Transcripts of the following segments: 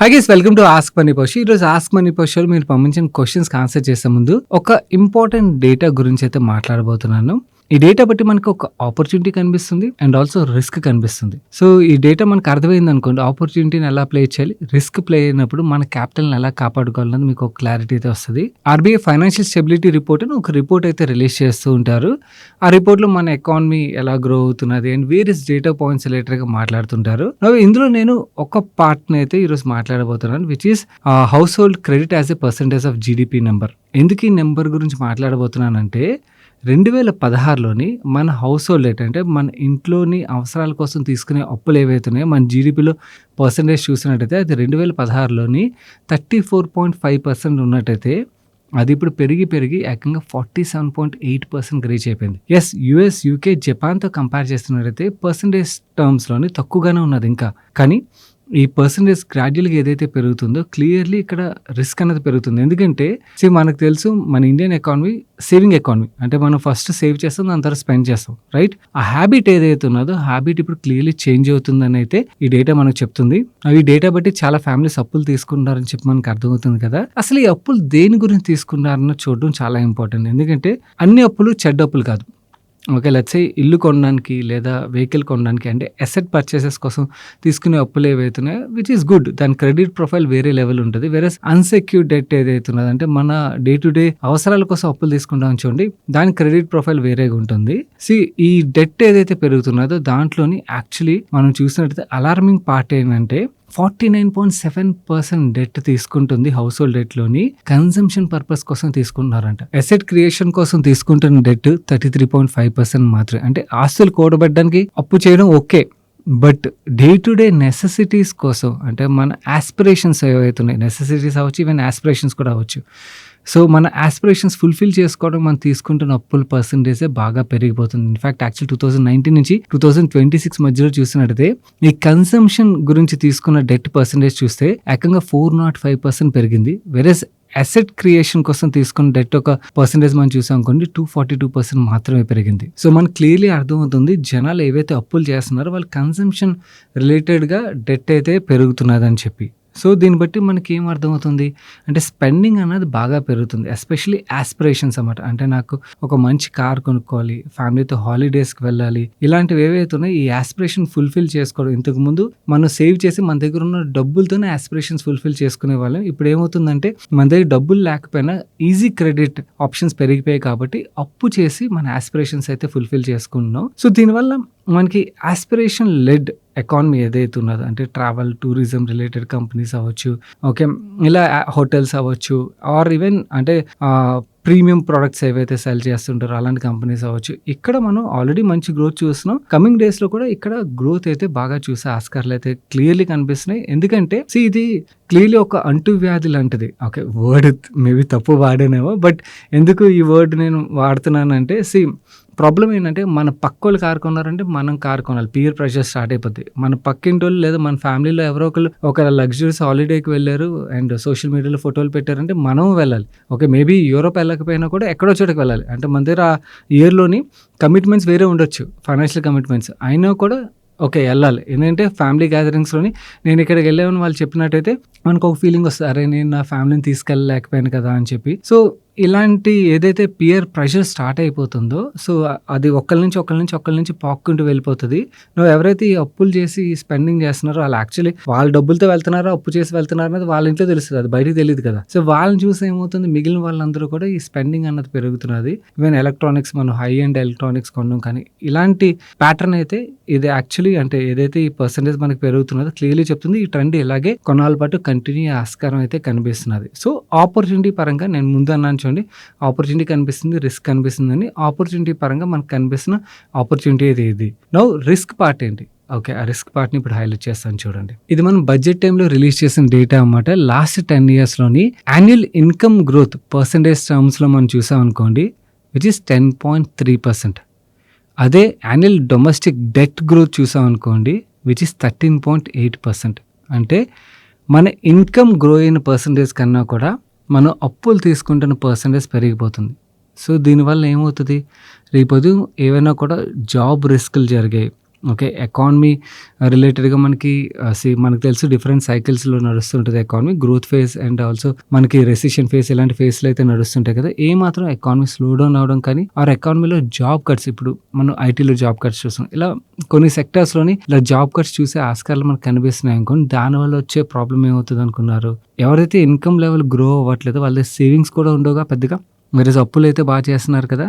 Hi guys, welcome to ask money post. ఈరోజు ask money post మీరు పంపించిన క్వశ్చన్స్కి ఆన్సర్ చేసే ముందు ఒక ఇంపార్టెంట్ డేటా గురించి అయితే మాట్లాడబోతున్నాను. ఈ డేటా బట్టి మనకు ఒక ఆపర్చునిటీ కనిపిస్తుంది అండ్ ఆల్సో రిస్క్ కనిపిస్తుంది. సో ఈ డేటా మనకు అర్థమైంది అనుకోండి, ఆపర్చునిటీని ఎలా ప్లే చేయాలి, రిస్క్ ప్లే అయినప్పుడు మన క్యాపిటల్ని ఎలా కాపాడుకోవాలన్నది మీకు ఒక క్లారిటీ అయితే వస్తుంది. ఆర్బీఐ ఫైనాన్షియల్ స్టెబిలిటీ రిపోర్ట్ అని ఒక రిపోర్ట్ అయితే రిలీజ్ చేస్తూ ఉంటారు. ఆ రిపోర్ట్లో మన ఎకానమీ ఎలా గ్రో అవుతున్నది అండ్ వేరియస్ డేటా పాయింట్స్ రిలేటెడ్గా మాట్లాడుతుంటారు. ఇందులో నేను ఒక పార్ట్ని అయితే ఈరోజు మాట్లాడబోతున్నాను, which is house hold credit as a percentage of GDP number. ఎందుకు ఈ నెంబర్ గురించి మాట్లాడబోతున్నానంటే 2016లోని మన హౌస్ హోల్డ్ రేట్, అంటే మన ఇంట్లోని అవసరాల కోసం తీసుకునే అప్పులు ఏవైతున్నాయో మన జీడిపిలో పర్సంటేజ్ చూసినట్టయితే అది 2016లోని 34.5% ఉన్నట్టయితే అది ఇప్పుడు పెరిగి ఏకంగా 47.8% రీచ్ అయిపోయింది. ఎస్, యుఎస్, యూకే, జపాన్తో కంపేర్ చేస్తున్నట్టయితే పర్సంటేజ్ టర్మ్స్లోని తక్కువగానే ఉన్నది ఇంకా. కానీ ఈ పర్సంటేజ్ గ్రాడ్యువల్గా ఏదైతే పెరుగుతుందో క్లియర్లీ ఇక్కడ రిస్క్ అనేది పెరుగుతుంది. ఎందుకంటే మనకు తెలుసు మన ఇండియన్ ఎకానమీ సేవింగ్ ఎకానమీ, అంటే మనం ఫస్ట్ సేవ్ చేస్తాం, దాని తర్వాత స్పెండ్ చేస్తాం, రైట్? ఆ హ్యాబిట్ ఏదైతే ఉన్నదో హ్యాబిట్ ఇప్పుడు క్లియర్లీ చేంజ్ అవుతుందని అయితే ఈ డేటా మనకు చెప్తుంది. ఈ డేటా బట్టి చాలా ఫ్యామిలీస్ అప్పులు తీసుకుంటారని చెప్పి మనకు అర్థమవుతుంది కదా. అసలు ఈ అప్పులు దేని గురించి తీసుకుంటారన్న చూడడం చాలా ఇంపార్టెంట్. ఎందుకంటే అన్ని అప్పులు చెడ్డ అప్పులు కాదు. ఓకే, లెట్స్ సే ఇల్లు కొనడానికి లేదా వెహికల్ కొనడానికి, అంటే అసెట్ పర్చేసెస్ కోసం తీసుకునే అప్పులు ఏవైతున్నాయో విచ్ ఈస్ గుడ్, దాని క్రెడిట్ ప్రొఫైల్ వేరే లెవెల్ ఉంటుంది. వేరే అన్సెక్యూర్ డెట్ ఏదైతే ఉన్నదో, అంటే మన డే టు డే అవసరాల కోసం అప్పులు తీసుకుంటాం చూడండి, దాని క్రెడిట్ ప్రొఫైల్ వేరేగా ఉంటుంది. ఈ డెట్ ఏదైతే పెరుగుతున్నదో దాంట్లోని యాక్చువల్లీ మనం చూసినట్టయితే అలార్మింగ్ పార్ట్ ఏంటంటే 49.7% డెట్ తీసుకుంటుంది హౌస్ హోల్డ్ డెట్లోని కన్సంప్షన్ పర్పస్ కోసం తీసుకుంటున్నారంట. అసెట్ క్రియేషన్ కోసం తీసుకుంటున్న డెట్ 33.5% మాత్రమే. అంటే ఆస్తులు కూడబెట్టడానికి అప్పు చేయడం okay, but day to day necessities కోసం, అంటే మన ఆస్పిరేషన్స్ ఏవైతే ఉన్నాయి, నెసెసిటీస్ అవ్వచ్చు, ఈవెన్ ఆస్పిరేషన్స్ కూడా అవ్వచ్చు. సో మన ఆస్పిరేషన్స్ ఫుల్ఫిల్ చేసుకోవడం మనం తీసుకుంటున్న అప్పుల పర్సంటేజే బాగా పెరిగిపోతుంది. ఇన్ఫాక్ట్ యాక్చువల్ 2019 నుంచి 2026 మధ్యలో చూసినట్టయితే ఈ కన్సంప్షన్ గురించి తీసుకున్న డెట్ పర్సంటేజ్ చూస్తే ఏకంగా 405% పెరిగింది. వెరస్ అసెట్ క్రియేషన్ కోసం తీసుకున్న డెట్ ఒక పర్సంటేజ్ మనం చూసాం అనుకోండి 242% మాత్రమే పెరిగింది. సో మనకు క్లియర్లీ అర్థమవుతుంది జనాలు ఏవైతే అప్పులు చేస్తున్నారో వాళ్ళ కన్సంప్షన్ రిలేటెడ్గా డెట్ అయితే పెరుగుతున్నదని చెప్పి. సో దీన్ని బట్టి మనకి ఏం అర్థమవుతుంది అంటే స్పెండింగ్ అనేది బాగా పెరుగుతుంది, ఎస్పెషలీ ఆస్పిరేషన్స్ అన్నమాట. అంటే నాకు ఒక మంచి కార్ కొనుక్కోవాలి, ఫ్యామిలీతో హాలిడేస్కి వెళ్ళాలి, ఇలాంటివి ఏవైతే ఉన్నాయో ఈ ఆస్పిరేషన్ ఫుల్ఫిల్ చేసుకోవడం. ఇంతకుముందు మనం సేవ్ చేసి మన దగ్గర ఉన్న డబ్బులతోనే ఆస్పిరేషన్స్ ఫుల్ఫిల్ చేసుకునే వాళ్ళం. ఇప్పుడు ఏమవుతుందంటే మన దగ్గర డబ్బులు లేకపోయినా ఈజీ క్రెడిట్ ఆప్షన్స్ పెరిగిపోయాయి కాబట్టి అప్పు చేసి మన ఆస్పిరేషన్స్ అయితే ఫుల్ఫిల్ చేసుకుంటున్నాం. సో దీనివల్ల మనకి ఆస్పిరేషన్ లెడ్ ఎకానమీ ఏదైతే ఉన్నదో, అంటే ట్రావెల్, టూరిజం రిలేటెడ్ కంపెనీస్ అవ్వచ్చు, ఓకే, ఇలా హోటల్స్ అవ్వచ్చు, ఆర్ ఈవెన్ అంటే ప్రీమియం ప్రొడక్ట్స్ ఏవైతే సెల్ చేస్తుంటారో అలాంటి కంపెనీస్ అవ్వచ్చు, ఇక్కడ మనం ఆల్రెడీ మంచి గ్రోత్ చూస్తున్నాం. కమింగ్ డేస్లో కూడా ఇక్కడ గ్రోత్ అయితే బాగా చూసే ఆస్కారాలు అయితే క్లియర్లీ కనిపిస్తున్నాయి. ఎందుకంటే ఇది క్లియర్లీ ఒక అంటువ్యాధి లాంటిది. ఓకే, వర్డ్ మేబీ తప్పు వాడానేమో, బట్ ఎందుకు ఈ వర్డ్ నేను వాడుతున్నానంటే ప్రాబ్లం ఏంటంటే మన పక్కోళ్ళు కారు కొన్నారంటే మనం కారు కొనాలి, పీర్ ప్రెషర్ స్టార్ట్ అయిపోద్ది. మన పక్కింటోళ్ళు లేదా మన ఫ్యామిలీలో ఎవరో ఒకళ్ళు ఒక లగ్జరీస్ హాలిడేకి వెళ్ళారు అండ్ సోషల్ మీడియాలో ఫోటోలు పెట్టారంటే మనం వెళ్ళాలి. ఓకే, మేబీ యూరోప్ వెళ్ళకపోయినా కూడా ఎక్కడో చోటకి వెళ్ళాలి. అంటే మన దగ్గర ఇయర్లోని కమిట్మెంట్స్ వేరే ఉండొచ్చు, ఫైనాన్షియల్ కమిట్మెంట్స్ అయినా కూడా ఓకే వెళ్ళాలి. ఎందుకంటే ఫ్యామిలీ గ్యాదరింగ్స్లోని నేను ఇక్కడికి వెళ్ళామని వాళ్ళు చెప్పినట్టయితే మనకు ఒక ఫీలింగ్ వస్తుంది, అరే నేను నా ఫ్యామిలీని తీసుకెళ్ళలేకపోయాను కదా అని చెప్పి. సో ఇలాంటి ఏదైతే పియర్ ప్రెషర్ స్టార్ట్ అయిపోతుందో, సో అది ఒకళ్ళ నుంచి పాక్కుంటూ వెళ్ళిపోతుంది. నువ్వు ఎవరైతే ఈ అప్పులు చేసి స్పెండింగ్ చేస్తున్నారో వాళ్ళు యాక్చువల్లీ వాళ్ళ డబ్బులతో వెళ్తున్నారో అప్పు చేసి వెళ్తున్నారో అనేది వాళ్ళ ఇంట్లో తెలుస్తుంది, అది బయటకు తెలియదు కదా. సో వాళ్ళని చూసి ఏమవుతుంది, మిగిలిన వాళ్ళందరూ కూడా ఈ స్పెండింగ్ అన్నది పెరుగుతున్నది. ఈవెన్ ఎలక్ట్రానిక్స్, మనం హై అండ్ ఎలక్ట్రానిక్స్ కొనడం కానీ ఇలాంటి ప్యాటర్న్ అయితే ఇది యాక్చువల్లీ అంటే ఏదైతే ఈ పర్సంటేజ్ మనకి పెరుగుతున్నదో క్లియర్లీ చెప్తుంది. ఈ ట్రెండ్ ఇలాగే కొన్నాళ్ళ పాటు కంటిన్యూ ఆస్కారం అయితే కనిపిస్తున్నది. సో ఆపర్చునిటీ పరంగా నేను ముందు అన్నాను చూడండి, ఆపర్చునిటీ కనిపిస్తుంది, రిస్క్ కనిపిస్తుంది అని. ఆపర్చునిటీ పరంగా మనకు కనిపిస్తున్న ఆపర్చునిటీ ఇది. నౌ రిస్క్ పార్ట్ ఏంటి? ఓకే, ఆ రిస్క్ పార్ట్ని ఇప్పుడు హైలైట్ చేస్తాను చూడండి. ఇది మనం బడ్జెట్ టైంలో రిలీజ్ చేసిన డేటా అన్నమాట. లాస్ట్ 10 yearsలోని యాన్యువల్ ఇన్కమ్ గ్రోత్ పర్సంటేజ్ టర్మ్స్లో మనం చూసాం అనుకోండి, విచ్ ఈస్ 10.3%. అదే యాన్యువల్ డొమెస్టిక్ డెట్ గ్రోత్ చూసాం అనుకోండి, విచ్ ఈస్ 13.8%. అంటే మన ఇన్కమ్ గ్రో అయిన పర్సంటేజ్ కన్నా కూడా మనం అప్పులు తీసుకుంటున్న పర్సంటేజ్ పెరిగిపోతుంది. సో దీనివల్ల ఏమవుతుంది, రేపొద్దు ఏవైనా కూడా జాబ్ రిస్కులు జరిగాయి, ఓకే. ఎకానమీ రిలేటెడ్‌గా మనకి మనకు తెలుసు డిఫరెంట్ సైకిల్స్‌లో నడుస్తుంటది economy. Growth phase and also మనకి రెసిషన్ ఫేజ్ ఇలాంటి ఫేజ్‌లో అయితే నడుస్తుంటాయి కదా! ఏ మాత్రం ఎకానమీ స్లో డౌన్ అవ్వడం కానీ ఆర్ ఎకానమీలో జాబ్ కట్స్ ఇప్పుడు మనం ఐటీలో జాబ్ కట్స్ చూస్తున్నాం. ఇలా కొన్ని సెక్టార్స్‌లోని ఇలా జాబ్ కట్స్ చూసే ఆస్కారాలు మనకు కనిపిస్తున్నాయనుకోండి. దానివల్ల వచ్చే ప్రాబ్లమ్ ఏమవుతదనుకున్నారు? ఎవరైతే ఇన్‌కమ్ లెవెల్ గ్రో అవ్వట్లేదో వాళ్ళ సేవింగ్స్ కూడా ఉండవుగా పెద్దగా. వేరేస్ అప్పులైతే చేస్తున్నారు కదా!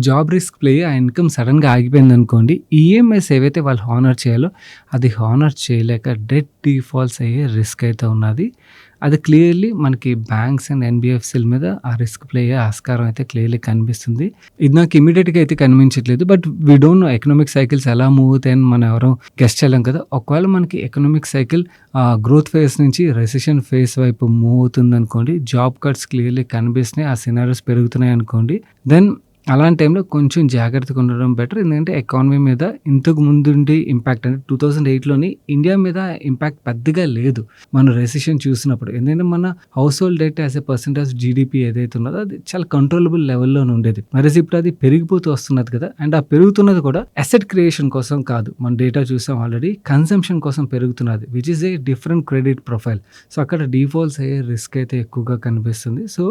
జాబ్ రిస్క్ ప్లే ఆ ఇన్‌కమ్ సడెన్‌గా ఆగిపోయిందనుకోండి. ఈఎంఐస్ ఏవైతే వాళ్ళు హానర్ చేయాలో అది హానర్ చేయలేక డెట్ డిఫాల్ట్స్ అయ్యే రిస్క్ అయితే ఉన్నది. అది క్లియర్‌లీ మనకి బ్యాంక్స్ అండ్ ఎన్‌బీఎఫ్‌సీల మీద ఆ రిస్క్ ప్లే అయ్యే ఆస్కారం అయితే క్లియర్‌లీ కనిపిస్తుంది. ఇది నాకు ఇమ్మీడియేట్‌గా అయితే కనిపించట్లేదు. But we don't know economic cycles ఎలా మూవ్ అవుతాయని మనం ఎవరం గెస్ చేయలేం కదా! ఒకవేళ మనకి ఎకనామిక్ సైకిల్ గ్రోత్ ఫేజ్ నుంచి రెసిషన్ ఫేజ్ వైపు మూవ్ అవుతుందనుకోండి. జాబ్ కట్స్ క్లియర్‌లీ కనిపిస్తున్నాయి. ఆ సినారియోస్ పెరుగుతున్నాయనుకోండి. దెన్ అలాంటి టైంలో కొంచెం జాగ్రత్తగా ఉండడం బెటర్. ఎందుకంటే ఎకానమీ మీద ఇంతకు ముందుండి ఇంపాక్ట్ అంటే 2008లోని ఇండియా మీద ఇంపాక్ట్ పెద్దగా లేదు. మనం రెసిషన్ చూసినప్పుడు. ఎందుకంటే మన household debt as a percentage GDP ఏదైతే ఉన్నదో అది చాలా కంట్రోలబుల్ లెవెల్‌లోనే ఉండేది. వెరస్ ఇప్పుడు అది పెరిగిపోతూ వస్తున్నది కదా! అండ్ ఆ పెరుగుతున్నది కూడా అసెట్ క్రియేషన్ కోసం కాదు. మన డేటా చూసాం ఆల్రెడీ. కన్జంప్షన్ కోసం పెరుగుతున్నది. Which is a different credit profile. So, అక్కడ డిఫాల్ట్స్ అయ్యే రిస్క్ అయితే ఎక్కువగా కనిపిస్తుంది. సో,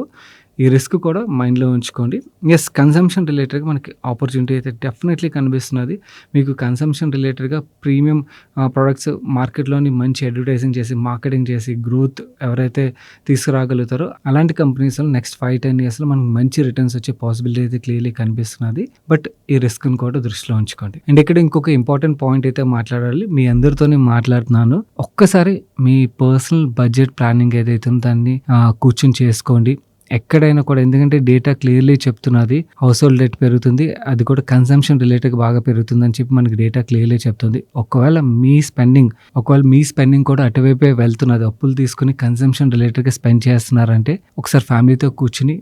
ఈ రిస్క్ కూడా మైండ్‌లో ఉంచుకోండి. యెస్, కన్జంప్షన్ రిలేటెడ్‌గా మనకి ఆపర్చునిటీ అయితే డెఫినెట్‌లీ కనిపిస్తున్నది. మీకు కన్జంప్షన్ రిలేటెడ్‌గా ప్రీమియం ప్రొడక్ట్స్ మార్కెట్‌లోని మంచి అడ్వర్టైజింగ్ చేసి, మార్కెటింగ్ చేసి, గ్రోత్ ఎవరైతే తీసుకురాగలుగుతారో అలాంటి కంపెనీస్‌లో నెక్స్ట్ 5, 10 ఇయర్స్‌లో మనకు మంచి రిటర్న్స్ వచ్చే పాసిబిలిటీ అయితే క్లియర్‌లీ కనిపిస్తున్నది. బట్ ఈ రిస్క్‌ని కూడా దృష్టిలో ఉంచుకోండి. అండ్ ఇక్కడ ఇంకొక ఇంపార్టెంట్ పాయింట్ అయితే మాట్లాడాలి. మీ అందరితోని మాట్లాడుతున్నాను. ఒక్కసారి మీ పర్సనల్ బడ్జెట్ ప్లానింగ్ ఏదైతే ఉందో దాన్ని కూర్చొని చేసుకోండి. ఎక్కడైనా కూడా ఎందుకంటే డేటా క్లియర్‌లీ చెప్తున్నది. హౌస్ హోల్డ్ డెట్ పెరుగుతుంది. అది కూడా కన్జంప్షన్ రిలేటెడ్‌గా బాగా పెరుగుతుందని చెప్పి మనకి డేటా క్లియర్‌లీ చెప్తుంది. ఒకవేళ మీ స్పెండింగ్ కూడా అటువైపే వెళ్తున్నది. అప్పులు తీసుకొని కన్జంప్షన్ రిలేటెడ్‌గా స్పెండ్ చేస్తున్నారంటే ఒకసారి ఫ్యామిలీతో కూర్చొని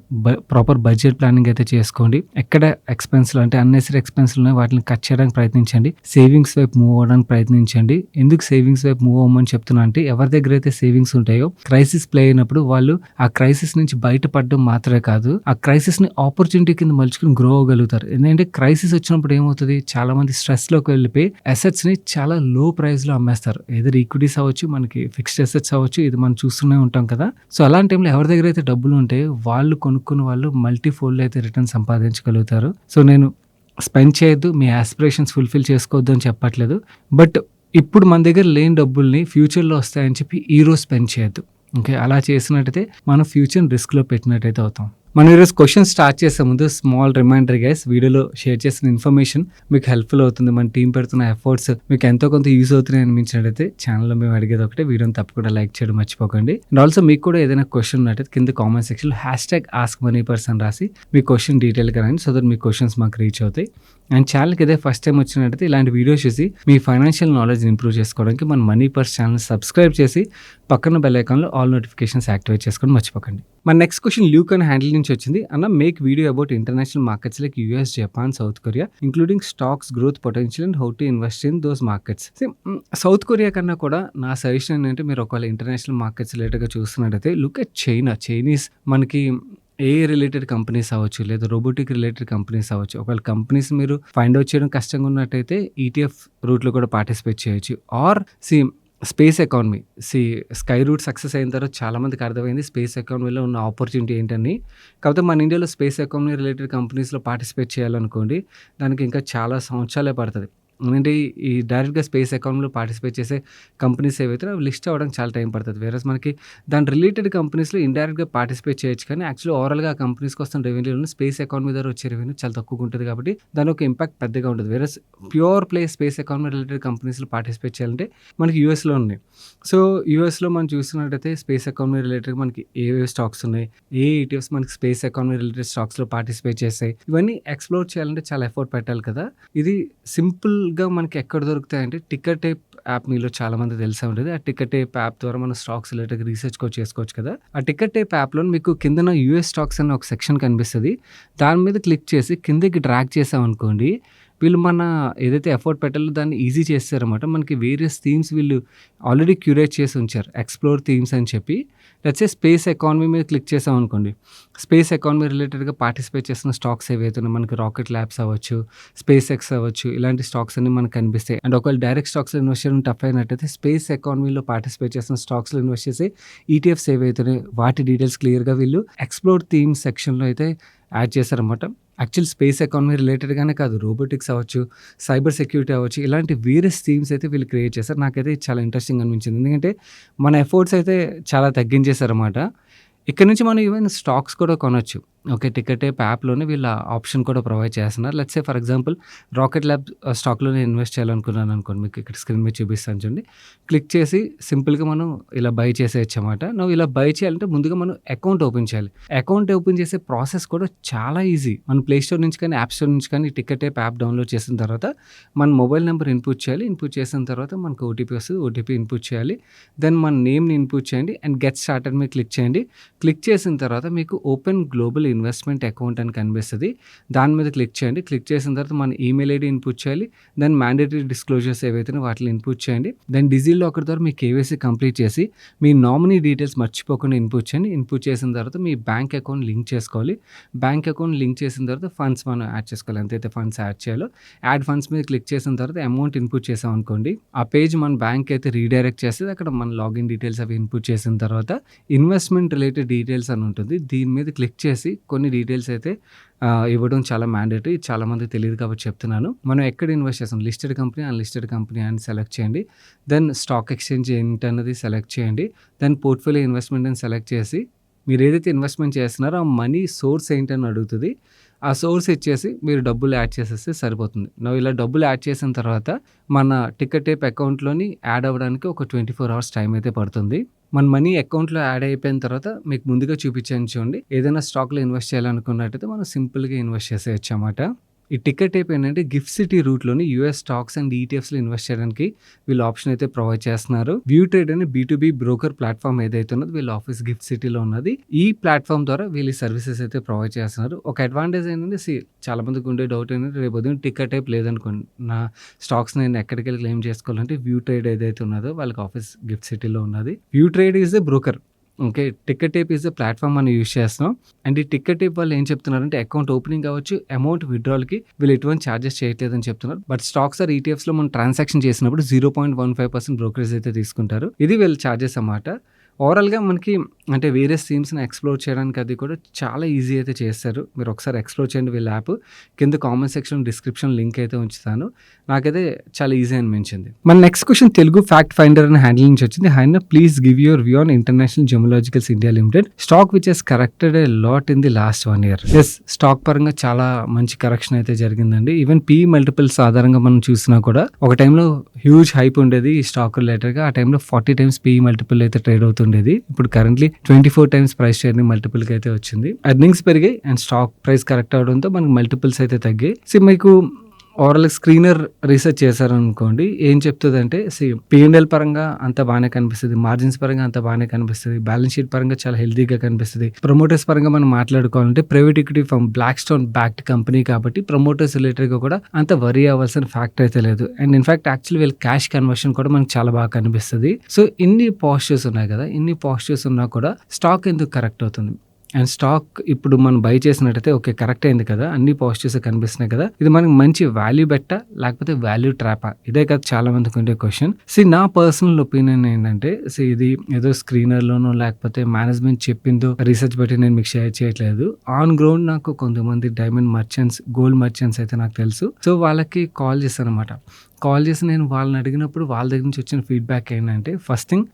ప్రాపర్ బడ్జెట్ ప్లానింగ్ అయితే చేసుకోండి. ఎక్కడ ఎక్స్‌పెన్స్‌లు అంటే అన్నెసరీ ఎక్స్‌పెన్స్‌లు ఉన్నాయో వాటిని కట్ చేయడానికి ప్రయత్నించండి. సేవింగ్స్ వైపు మూవ్ అవ్వడానికి ప్రయత్నించండి. ఎందుకు సేవింగ్స్ వైపు మూవ్ అవ్వమని చెప్తున్నా అంటే ఎవరి దగ్గర అయితే సేవింగ్స్ ఉంటాయో క్రైసిస్ ప్లే అయినప్పుడు వాళ్ళు ఆ క్రైసిస్ నుంచి బయటపడడం మాత్రమే కాదు, ఆ క్రైసిస్‌ని ఆపర్చునిటీ కింద మలుచుకొని గ్రో అవ్వగలుగుతారు. ఎందుకంటే క్రైసిస్ వచ్చినప్పుడు ఏమవుతది, చాలా మంది స్ట్రెస్‌లోకి వెళ్ళిపోయి అసెట్స్‌ని చాలా లో ప్రైస్‌లో అమ్మేస్తారు. ఏదర్ ఈక్విటీస్ అవ్వచ్చు, మనకి ఫిక్స్డ్ అసెట్స్ అవ్వచ్చు. ఇది మనం చూస్తూనే ఉంటాం కదా! సో, అలాంటి టైంలో ఎవరి దగ్గర అయితే డబ్బులు ఉంటాయో వాళ్ళు కొనుక్కున్న వాళ్ళు మల్టీ ఫోల్డ్ అయితే రిటర్న్ సంపాదించగలుగుతారు. సో, నేను స్పెండ్ చేయొద్దు, మీ యాస్పిరేషన్స్ ఫుల్‌ఫిల్ చేసుకోవద్దు అని చెప్పట్లేదు. బట్ ఇప్పుడు మన దగ్గర లేని డబ్బుల్ని ఫ్యూచర్‌లో వస్తాయని చెప్పి ఈరోజు స్పెండ్ చేయొద్దు. ఓకే. అలా చేసినట్టయితే మనం ఫ్యూచర్‌ని రిస్క్‌లో పెట్టినట్టయితే అవుతాం. మనం ఈరోజు క్వెషన్ స్టార్ట్ చేసే ముందు స్మాల్ రిమైండర్ గైస్, వీడియోలో షేర్ చేసిన ఇన్ఫర్మేషన్ మీకు హెల్ప్‌ఫుల్ అవుతుంది. మన టీమ్ పెడుతున్న ఎఫర్ట్స్ మీకు ఎంతో కొంత యూజ్ అవుతున్నాయి అనిపించినట్టయితే ఛానల్‌లో మేము అడిగేది ఒకటే, వీడియోని తప్పకుండా లైక్ చేయడం మర్చిపోకండి. అండ్ ఆల్సో మీకు కూడా ఏదైనా క్వెషన్ ఉన్నట్టయితే కింద కామెంట్ సెక్షన్‌లో #AskMoneyPerson రాసి మీ క్వెషన్ డీటెయిల్‌గా రాయండి. సో దట్ మీ క్వెషన్స్ మాకు రీచ్ అవుతాయి. అండ్ ఛానల్‌కి ఇదే ఫస్ట్ టైం వచ్చినట్టయితే ఇలాంటి వీడియోస్ చూసి మీ ఫైనాన్షియల్ నాలెడ్జ్‌ని ఇంప్రూవ్ చేసుకోవడానికి మన మనీ పర్స్ ఛానల్ సబ్స్క్రైబ్ చేసి పక్కన బెల్ ఐకాన్‌లో ఆల్ నోటిఫికేషన్స్ యాక్టివేట్ చేసుకోవడం మర్చిపోకండి. మన next question Luke and handle నుంచి వచ్చింది. అన్న, make video about international markets like US, Japan, south Korea including stocks growth potential and how to invest in those markets. South Korea కన్నా కూడా నా suggestion ఏంటంటే మీరు ఒకవేళ ఇంటర్నేషనల్ మార్కెట్స్ రిలేటెడ్‌గా చూస్తున్నట్టయితే లుక్ ఎట్ చైనీస్ మనకి ఏఐ రిలేటెడ్ కంపెనీస్ అవ్వచ్చు, లేదా రోబోటిక్ రిలేటెడ్ కంపెనీస్ అవ్వచ్చు. ఒకవేళ కంపెనీస్ మీరు ఫైండ్ అవుట్ చేయడం కష్టంగా ఉన్నట్టయితే ఈటీఎఫ్ రూట్‌లో కూడా పార్టిసిపేట్ చేయొచ్చు. Or space economy. Skyroot success అయిన తర్వాత చాలామందికి అర్థమైంది స్పేస్ ఎకానమీలో ఉన్న ఆపర్చునిటీ ఏంటని. కాకపోతే మన ఇండియాలో స్పేస్ ఎకానమీ రిలేటెడ్ కంపెనీస్‌లో పార్టిసిపేట్ చేయాలనుకోండి, దానికి ఇంకా చాలా సంవత్సరాలే పడతది. ఎందుకంటే ఈ డైరెక్ట్‌గా స్పేస్ ఎకానమీలో పార్టిసిపేట్ చేసే కంపెనీస్ ఏవైతే అవి లిస్ట్ అవ్వడానికి చాలా టైం పడతది. వేరేస్ మనకి దాని రిలేటెడ్ కంపెనీస్‌లో ఇండైరెక్ట్‌గా పార్టిసిపేట్ చేయొచ్చు. కానీ యాక్చువల్లీ ఓవరాల్‌గా ఆ కంపెనీస్‌కి వస్తున్న రెవెన్యూలో స్పేస్ ఎకానమీ ద్వారా వచ్చే రెవెన్యూ చాలా తక్కువగా ఉంటది కాబట్టి దాని యొక్క ఇంపాక్ట్ పెద్దగా ఉండదు. Whereas pure play space economy related కంపెనీస్‌లో పార్టిసిపేట్ చేయాలంటే మనకి యూఎస్‌లో ఉన్నాయి. సో, యూఎస్‌లో మనం చూస్తున్నట్టయితే స్పేస్ ఎకానమీ రిలేటెడ్ మనకి ఏవేవి స్టాక్స్ ఉన్నాయి, ఏ ఈటీఎఫ్స్ మనకి స్పేస్ ఎకానమీ రిలేటెడ్ స్టాక్స్‌లో పార్టిసిపేట్ చేస్తాయి. ఇవన్నీ ఎక్స్‌ప్లోర్ చేయాలంటే చాలా ఎఫర్ట్ పెట్టాలి కదా! ఇది సింపుల్‌గా మనకి ఎక్కడ దొరుకుతాయంటే టిక్కర్ టేప్ యాప్ మీలో చాలామంది తెలిసే ఉంటది. ఆ టిక్కర్ టేప్ యాప్ ద్వారా మనం స్టాక్స్ రిలేటెడ్‌గా రీసెర్చ్ కూడా చేసుకోవచ్చు కదా! ఆ టిక్కర్ టేప్ యాప్‌లో మీకు కిందన యూఎస్ స్టాక్స్ అనే ఒక సెక్షన్ కనిపిస్తది. దాని మీద క్లిక్ చేసి కిందకి డ్రాగ్ చేసామనుకోండి, వీళ్ళు మన ఏదైతే ఎఫర్ట్ పెట్టాలో దాన్ని ఈజీ చేస్తారనమాట. మనకి వేరియస్ థీమ్స్ వీళ్ళు ఆల్రెడీ క్యూరేట్ చేసి ఉంచారు. ఎక్స్‌ప్లోర్ థీమ్స్ అని చెప్పి. లెట్స్ సే స్పేస్ ఎకానమీ మీద క్లిక్ చేసామనుకోండి. స్పేస్ ఎకానమీ రిలేటెడ్‌గా పార్టిసిపేట్ చేస్తున్న స్టాక్స్ ఏవైతే ఉన్నాయో మనకి రాకెట్ ల్యాబ్స్ అవ్వచ్చు, స్పేస్ ఎక్స్ అవ్వచ్చు, ఇలాంటి స్టాక్స్ అన్నీ మనకు కనిపిస్తాయి. అండ్ ఒకవేళ డైరెక్ట్ స్టాక్స్‌లో ఇన్వెస్ట్ చేయడం టఫ్ అయినట్టయితే స్పేస్ ఎకానమీలో పార్టిసిపేట్ చేస్తున్న స్టాక్స్‌లో ఇన్వెస్ట్ చేసి ఈటీఎఫ్స్ ఏవైతే ఉన్నాయో వాటి డీటెయిల్స్ క్లియర్‌గా వీళ్ళు ఎక్స్‌ప్లోర్ థీమ్స్ సెక్షన్‌లో అయితే యాడ్ చేశారనమాట. యాక్చువల్ స్పేస్ ఎకానమీ రిలేటెడ్‌గానే కాదు, రోబోటిక్స్ అవ్వచ్చు, సైబర్ సెక్యూరిటీ అవ్వచ్చు, ఇలాంటి వేరియస్ థీమ్స్ అయితే వీళ్ళు క్రియేట్ చేశారు. నాకైతే ఇది చాలా ఇంట్రెస్టింగ్ అనిపించింది. ఎందుకంటే మన ఎఫర్ట్స్ అయితే చాలా తగ్గించేశారనమాట. ఇక్కడ నుంచి మనం ఈవెన్ స్టాక్స్ కూడా కొనొచ్చు. ఓకే. టికెట్ యాప్ యాప్‌లోనే వీళ్ళ ఆప్షన్ కూడా ప్రొవైడ్ చేస్తున్నారు. Let's say for example rocket lab స్టాక్‌లో నేను ఇన్వెస్ట్ చేయాలనుకున్నాను అనుకోండి. మీకు ఇక్కడ స్క్రీన్ మీద చూపిస్తాను చూడండి. క్లిక్ చేసి సింపుల్‌గా మనం ఇలా బై చేసేయొచ్చన్నమాట. నువ్వు ఇలా బై చేయాలంటే ముందుగా మనం అకౌంట్ ఓపెన్ చేయాలి. అకౌంట్ ఓపెన్ చేసే ప్రాసెస్ కూడా చాలా ఈజీ. మనం ప్లే స్టోర్ నుంచి కానీ, యాప్ స్టోర్ నుంచి కానీ టికెట్ యాప్ డౌన్లోడ్ చేసిన తర్వాత మన మొబైల్ నెంబర్ ఇన్పుట్ చేయాలి. ఇన్పుట్ చేసిన తర్వాత మనకు ఓటీపీ వస్తది. ఓటీపీ ఇన్పుట్ చేయాలి. దెన్ మన నేమ్‌ని ఇన్పుట్ చేయండి అండ్ గెట్ స్టార్టెడ్ మీద క్లిక్ చేయండి. క్లిక్ చేసిన తర్వాత మీకు ఓపెన్ గ్లోబల్ ఇన్వెస్ట్మెంట్ అకౌంట్ అని కనిపిస్తది. దాని మీద క్లిక్ చేయండి. క్లిక్ చేసిన తర్వాత మన ఈమెయిల్ ఐడీ ఇన్పుట్ చేయాలి. దెన్ మ్యాండేటరీ డిస్క్లోజర్స్ ఏవైతే వాటిని ఇన్పుట్ చేయండి. దెన్ డిజిలాకర్ ద్వారా మీ కేవైసీ కంప్లీట్ చేసి మీ నామినీ డీటెయిల్స్ మర్చిపోకుండా ఇన్పుట్ చేయండి. ఇన్పుట్ చేసిన తర్వాత మీ బ్యాంక్ అకౌంట్ లింక్ చేసుకోవాలి. బ్యాంక్ అకౌంట్ లింక్ చేసిన తర్వాత ఫండ్స్ మనం యాడ్ చేసుకోవాలి. ఎంతైతే ఫండ్స్ యాడ్ చేయాలో యాడ్ ఫండ్స్ మీద క్లిక్ చేసిన తర్వాత అమౌంట్ ఇన్పుట్ చేసాం అనుకోండి. ఆ పేజ్ మన బ్యాంక్ అయితే రీడైరెక్ట్ చేస్తుంది. అక్కడ మన లాగిన్ డీటెయిల్స్ అవి ఇన్పుట్ చేసిన తర్వాత ఇన్వెస్ట్మెంట్ రిలేటెడ్ డీటెయిల్స్ అని ఉంటుంది. దీని మీద క్లిక్ చేసి కొన్ని డీటెయిల్స్ అయితే ఇవ్వడం చాలా మ్యాండేటరీ. చాలా మందికి తెలియదు కాబట్టి చెప్తున్నాను. మనం ఎక్కడ ఇన్వెస్ట్ చేస్తాం, లిస్టెడ్ కంపెనీ, అన్‌లిస్టెడ్ కంపెనీ అని సెలెక్ట్ చేయండి. దెన్ స్టాక్ ఎక్స్చేంజ్ ఏంటన్నది సెలెక్ట్ చేయండి. దెన్ పోర్ట్‌ఫోలియో ఇన్వెస్ట్మెంట్ అని సెలెక్ట్ చేసి మీరు ఏదైతే ఇన్వెస్ట్మెంట్ చేస్తున్నారో ఆ మనీ సోర్స్ ఏంటని అడుగుతుంది. ఆ సోర్స్ ఇచ్చేసి మీరు డబ్బులు యాడ్ చేసేస్తే సరిపోతుంది. ఇలా డబ్బులు యాడ్ చేసిన తర్వాత మన టికెట్ యాప్ అకౌంట్‌లోని యాడ్ అవ్వడానికి ఒక 24 అవర్స్ టైం అయితే పడుతుంది. మన మనీ అకౌంట్‌లో యాడ్ అయిపోయిన తర్వాత మీకు ముందుగా చూపించాను చూడండి. ఏదైనా స్టాక్‌లో ఇన్వెస్ట్ చేయాలనుకున్నట్టయితే మనం సింపుల్‌గా ఇన్వెస్ట్ చేసేయొచ్చు అన్నమాట. ఈ టికెట్ యాప్ ఏంటంటే గిఫ్ట్ సిటీ రూట్‌లోని యూఎస్ స్టాక్స్ అండ్ ఈటీఎఫ్స్‌లో ఇన్వెస్ట్ చేయడానికి వీళ్ళు ఆప్షన్ అయితే ప్రొవైడ్ చేస్తున్నారు. వ్యూ ట్రేడ్ అనే బీ2బీ బ్రోకర్ ప్లాట్‌ఫామ్ ఏదైతే ఉన్నదో వీళ్ళ ఆఫీస్ గిఫ్ట్ సిటీలో ఉన్నది. ఈ ప్లాట్‌ఫామ్ ద్వారా వీళ్ళు సర్వీసెస్ అయితే ప్రొవైడ్ చేస్తున్నారు. ఒక అడ్వాంటేజ్ ఏంటంటే చాలా మందికి ఉండే డౌట్ ఏంటంటే రేపు ఉదయం టికెట్ యాప్ లేదనుకోండి, నా స్టాక్స్ నేను ఎక్కడికెళ్ళి క్లెయిమ్ చేసుకోవాలంటే వ్యూ ట్రేడ్ ఏదైతే ఉన్నదో వాళ్ళకి ఆఫీస్ గిఫ్ట్ సిటీలో ఉన్నది. View trade is a broker. Okay. Ticket app is a platform మనం యూజ్ చేస్తున్నాం. అండ్ ఈ టికెట్ యాప్ వాళ్ళు ఏం చెప్తున్నారంటే అకౌంట్ ఓపెనింగ్ అవ్వచ్చు, అమౌంట్ విత్‌డ్రాల్‌కి వీళ్ళు ఎటువంటి చార్జెస్ చేయట్లేదని చెప్తున్నారు. బట్ స్టాక్స్ ఆర్ ఈటీఎఫ్స్‌లో మనం ట్రాన్సాక్షన్ చేసినప్పుడు 0.15% బ్రోకరేజ్ అయితే తీసుకుంటారు. ఇది వీళ్ళ చార్జెస్ అన్నమాట. ఓవరాల్‌గా మనకి అంటే వేరియస్ థీమ్స్‌ని ఎక్స్‌ప్లోర్ చేయడానికి అది కూడా చాలా ఈజీ అయితే చేస్తారు. మీరు ఒకసారి ఎక్స్‌ప్లోర్ చేయండి వీళ్ళ యాప్. కింద కామెంట్ సెక్షన్, డిస్క్రిప్షన్ లింక్ అయితే ఉంచుతాను. నాకైతే చాలా ఈజీ అనిపించింది. మన next question Telugu fact finder అనే హ్యాండిల్ నుంచి వచ్చింది. హాయ్ అన్న, please give your view on international geologicals India limited stock which has corrected a lot in the last 1 year. Yes, stock పరంగా చాలా మంచి కరెక్షన్ అయితే జరిగిందండి. ఈవెన్ పీ మల్టిపుల్స్ ఆధారంగా మనం చూసినా కూడా ఒక టైంలో హ్యూజ్ హైప్ ఉండేది ఈ స్టాక్ రిలేటెడ్‌గా. ఆ టైంలో 40 times పీ మల్టిపుల్ అయితే ట్రేడ్ అవుతుంది. ఇప్పుడు కరెంట్లీ 24 times ప్రైస్ షేర్‌ని మల్టిపుల్‌కి అయితే వచ్చింది. ఎర్నింగ్స్ పెరిగాయి అండ్ స్టాక్ ప్రైస్ కరెక్ట్ అవడంతో మనకి మల్టిపుల్స్ అయితే తగ్గాయి. మీకు ఓవరాల్ స్క్రీనర్ రీసెర్చ్ చేశారనుకోండి, ఏం చెప్తుందంటే P&L పరంగా అంత బాగానే కనిపిస్తుంది, మార్జిన్స్ పరంగా అంత బాగానే కనిపిస్తుంది, బ్యాలెన్స్ షీట్ పరంగా చాలా హెల్తీగా కనిపిస్తుంది. ప్రమోటర్స్ పరంగా మనం మాట్లాడుకోవాలంటే private equity firm Blackstone backed company కాబట్టి ప్రమోటర్స్ రిలేటెడ్గా కూడా అంత వరీ అవ్వాల్సిన ఫ్యాక్టర్ అయితే లేదు. అండ్ ఇన్ఫాక్ట్ యాక్చువల్లీ వీళ్ళ క్యాష్ కన్వర్షన్ కూడా మనకు చాలా బాగా కనిపిస్తుంది. సో ఇన్ని పాజిటివ్స్ ఉన్నాయి కదా, ఇన్ని పాజిటివ్స్ ఉన్నా కూడా స్టాక్ ఎందుకు కరెక్ట్ అవుతుంది? అండ్ స్టాక్ ఇప్పుడు మనం బై చేసినట్టయితే ఓకే కరెక్ట్ అయింది కదా, అన్ని పాజిటివ్స్ కనిపిస్తున్నాయి కదా, ఇది మనకి మంచి వాల్యూ బెట్టా లేకపోతే వాల్యూ ట్రాపా? ఇదే కదా చాలా మందికి ఉండే క్వశ్చన్. నా పర్సనల్ ఒపీనియన్ ఏంటంటే ఇది ఏదో స్క్రీనర్లోనో లేకపోతే మేనేజ్మెంట్ చెప్పిందో రీసెర్చ్ బట్టి నేను మీకు షేర్ చేయట్లేదు. ఆన్ గ్రౌండ్ నాకు కొంతమంది డైమండ్ మర్చెంట్స్, గోల్డ్ మర్చెంట్స్ అయితే నాకు తెలుసు. సో వాళ్ళకి కాల్ చేస్తాను అనమాట. కాల్ చేసి నేను వాళ్ళని అడిగినప్పుడు వాళ్ళ దగ్గర నుంచి వచ్చిన ఫీడ్బ్యాక్ ఏంటంటే, ఫస్ట్ థింగ్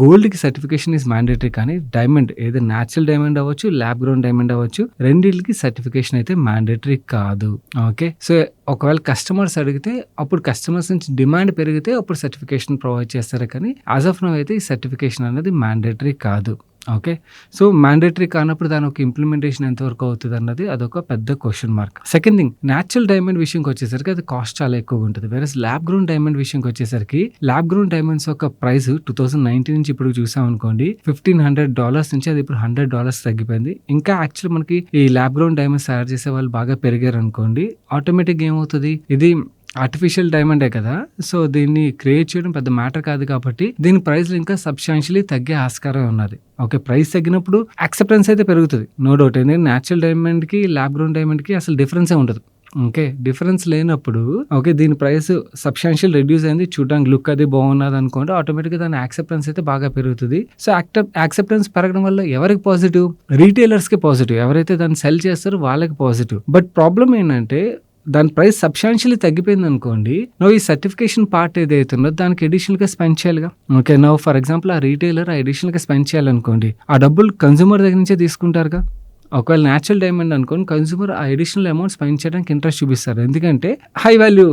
గోల్డ్కి సర్టిఫికేషన్ ఈజ్ మ్యాండేటరీ, కానీ డైమండ్ ఏదో న్యాచురల్ డైమండ్ అవ్వచ్చు, ల్యాబ్ గ్రౌండ్ డైమండ్ అవ్వచ్చు, రెండింటికి సర్టిఫికేషన్ అయితే మ్యాండేటరీ కాదు. ఓకే. సో ఒకవేళ కస్టమర్స్ అడిగితే అప్పుడు కస్టమర్స్ నుంచి డిమాండ్ పెరిగితే అప్పుడు సర్టిఫికేషన్ ప్రొవైడ్ చేస్తారు, కానీ యాజ్ ఆఫ్ నౌ అయితే ఈ సర్టిఫికేషన్ అనేది మ్యాండేటరీ కాదు. ఓకే. సో, మ్యాండేటరీ కానప్పుడు దాని ఒక ఇంప్లిమెంటేషన్ ఎంతవరకు అవుతదన్నది అదొక పెద్ద question mark. Second thing natural diamond విషయంకొచ్చేసరికి అది కాస్ట్ చాలా ఎక్కువగుంటది. వేరస్ ల్యాబ్ గ్రోన్ డైమండ్ విషయంకొచ్చేసరికి ల్యాబ్ గ్రోన్ డైమండ్స్ యొక్క ప్రైస్ 2019 నుంచి ఇప్పటికి చూసామనుకోండి $1,500 నుంచి అది ఇప్పుడు $100 తగ్గిపోయింది. ఇంకా యాక్చువల్లీ మనకి ఈ ల్యాబ్ గ్రోన్ డైమండ్స్ తయారు చేసే వాళ్ళు బాగా పెరిగారనుకోండి ఆటోమేటిక్‌గా ఏమవుతది ఇది ఆర్టిఫిషియల్ డైమండే కదా! సో, దీన్ని క్రియేట్ చేయడం పెద్ద మ్యాటర్ కాదు కాబట్టి దీని ప్రైస్‌లు ఇంకా సబ్‌స్టాన్షియల్లీ తగ్గే ఆస్కారం ఉన్నది. ఓకే. ప్రైస్ తగ్గినప్పుడు యాక్సెప్టెన్స్ అయితే పెరుగుతది. No doubt. ఎందుకంటే నేచురల్ డైమండ్‌కి, ల్యాబ్ గ్రోన్ డైమండ్‌కి అసలు డిఫరెన్సే ఉండదు. ఓకే. డిఫరెన్స్ లేనప్పుడు ఓకే. దీని ప్రైస్ సబ్‌స్టాన్షియల్ రెడ్యూస్ అయింది. చూడడానికి లుక్ అది బాగున్నదనుకోండి ఆటోమేటిక్‌గా దాని యాక్సెప్టెన్స్ అయితే బాగా పెరుగుతది. సో, యాక్సెప్టెన్స్ పెరగడం వల్ల ఎవరికి పాజిటివ్? రిటైలర్స్‌కి పాజిటివ్. ఎవరైతే దాన్ని సెల్ చేస్తారో వాళ్ళకి పాజిటివ్. బట్ ప్రాబ్లమ్ ఏంటంటే దాని ప్రైస్ సబ్‌స్టాన్షియల్లీ తగ్గిపోయిందనుకోండి. ఈ సర్టిఫికేషన్ పార్ట్ ఏదైతే ఉందో దానికి అడిషనల్‌గా స్పెండ్ చేయాలిగా. ఓకే. ఫర్ ఎగ్జాంపుల్ ఆ రిటైలర్ అడిషనల్‌గా స్పెండ్ చేయాలనుకోండి. ఆ డబ్బులు కన్స్యూమర్ దగ్గర నుంచే తీసుకుంటారుగా. ఒకవేళ నేచురల్ డైమండ్ అనుకోండి కన్స్యూమర్ ఆ అడిషనల్ అమౌంట్ స్పెండ్ చేయడానికి ఇంట్రెస్ట్ చూపిస్తారు. ఎందుకంటే హై వాల్యూ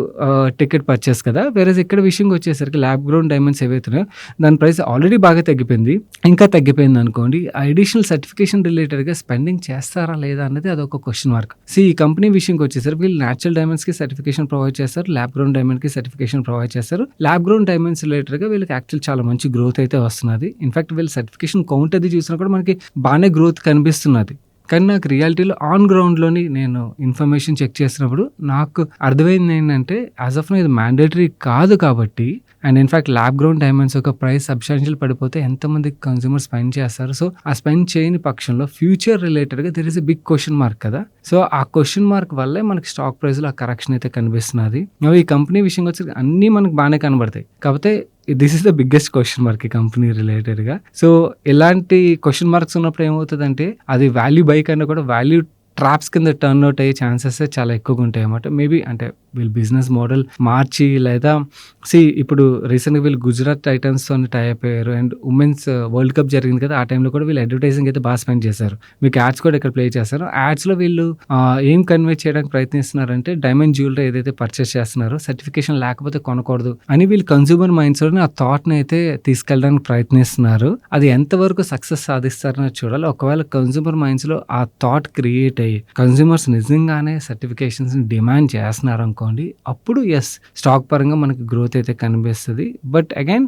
టికెట్ పర్చేస్ కదా! వేరేస్ ఇక్కడ విషయంకి వచ్చేసరికి ల్యాబ్ గ్రోన్ డైమండ్స్ ఏవైతున్నాయో దాని ప్రైస్ ఆల్రెడీ బాగా తగ్గిపోయింది. ఇంకా తగ్గిపోయిందనుకోండి ఆ అడిషనల్ సర్టిఫికేషన్ రిలేటెడ్‌గా స్పెండింగ్ చేస్తారా లేదా అన్నది అదొక క్వెషన్ మార్క్. ఈ కంపెనీ విషయంకి వచ్చేసరికి వీళ్ళు నేచురల్ డైమండ్స్‌కి సర్టిఫికేషన్ ప్రొవైడ్ చేస్తారు. ల్యాబ్ గ్రోన్ డైమండ్‌కి సర్టిఫికేషన్ ప్రొవైడ్ చేస్తారు. ల్యాబ్ గ్రోన్ డైమండ్స్ రిలేటెడ్‌గా వీళ్ళకి యాక్చువల్ చాలా మంచి గ్రోత్ అయితే వస్తున్నది. ఇన్‌ఫాక్ట్ వీళ్ళ సర్టిఫికేషన్ కౌంట్ అది చూసినా కూడా మనకి బానే గ్రోత్ కనిపిస్తున్నది. కానీ నాకు రియాలిటీలో ఆన్ గ్రౌండ్‌లోని నేను ఇన్ఫర్మేషన్ చెక్ చేసినప్పుడు నాకు అర్థమైంది ఏంటంటే యాస్ ఆఫ్ నౌ ఇది మ్యాండేటరీ కాదు కాబట్టి and in fact lab grown diamonds యొక్క ప్రైస్ సబ్‌స్టాన్షియల్ పడిపోతే ఎంతమంది కన్స్యూమర్ స్పెండ్ చేస్తారు. సో, ఆ స్పెండ్ చేయని పక్షంలో ఫ్యూచర్ రిలేటెడ్‌గా there is a big question mark కదా! సో, ఆ క్వెషన్ మార్క్ వల్లే మనకి స్టాక్ ప్రైస్‌లో ఆ కరెక్షన్ అయితే కనిపిస్తున్నది. ఈ కంపెనీ విషయంకి వచ్చి అన్నీ మనకు బానే కనబడతాయి. కాకపోతే this is the biggest question mark ఈ కంపెనీ రిలేటెడ్‌గా. సో, ఇలాంటి క్వెషన్ మార్క్స్ ఉన్నప్పుడు ఏమవుతదంటే అది వాల్యూ బై కన్నా కూడా వాల్యూ ట్రాప్స్ కింద టర్న్ అవుట్ అయ్యే ఛాన్సెస్ చాలా ఎక్కువగా ఉంటాయన్నమాట. మేబీ అంటే వీళ్ళు బిజినెస్ మోడల్ మార్చి లేదా ఇప్పుడు రీసెంట్‌గా వీళ్ళు గుజరాత్ టైటన్స్‌తోని టై అప్ అయ్యారు. అండ్ ఉమెన్స్ వరల్డ్ కప్ జరిగింది కదా! ఆ టైంలో కూడా వీళ్ళు అడ్వర్టైజింగ్ అయితే బాగా స్పెండ్ చేశారు. మీకు యాడ్స్ కూడా ఇక్కడ ప్లే చేశారు. యాడ్స్‌లో వీళ్ళు ఏం కన్వే చేయడానికి ప్రయత్నిస్తున్నారంటే డైమండ్ జ్యువెలరీ ఏదైతే పర్చేస్ చేస్తున్నారో సర్టిఫికేషన్ లేకపోతే కొనకూడదు అని వీళ్ళు కన్స్యూమర్ మైండ్స్‌లోని ఆ థాట్‌ని అయితే తీసుకెళ్ళడానికి ప్రయత్నిస్తున్నారు. అది ఎంతవరకు సక్సెస్ సాధిస్తారని చూడాలి. ఒకవేళ కన్స్యూమర్ మైండ్స్‌లో ఆ థాట్ క్రియేట్ అయ్యి కన్స్యూమర్స్ నిజంగానే సర్టిఫికేషన్స్‌ని డిమాండ్ చేస్తున్నారనుకోండి అప్పుడు స్టాక్ పరంగా మనకి గ్రోత్ అయితే కనిపిస్తది. బట్ అగైన్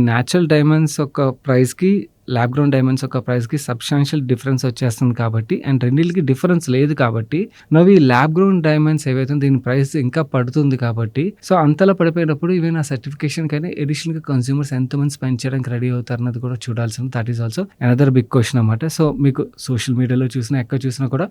నేచురల్ డైమండ్స్ యొక్క ప్రైస్‌కి ల్యాబ్ గ్రోన్ డైమండ్స్ యొక్క ప్రైస్‌కి సబ్‌స్టాన్షియల్ డిఫరెన్స్ వచ్చేస్తుంది కాబట్టి అండ్ రెండిటికి డిఫరెన్స్ లేదు కాబట్టి ఈ ల్యాబ్ గ్రోన్ డైమండ్స్ ఏవైతే దీని ప్రైస్ ఇంకా పడుతుంది కాబట్టి సో, అంతలా పడిపోయినప్పుడు ఈవెన్ ఆ సర్టిఫికేషన్‌కైనా అడిషనల్‌గా కన్స్యూమర్స్ ఎంతమంది స్పెండ్ చేయడానికి రెడీ అవుతారన్నది కూడా చూడాల్సింది. That is also another big question అన్నమాట. సో, మీకు సోషల్ మీడియాలో చూసినా ఎక్కడ చూసినా కూడా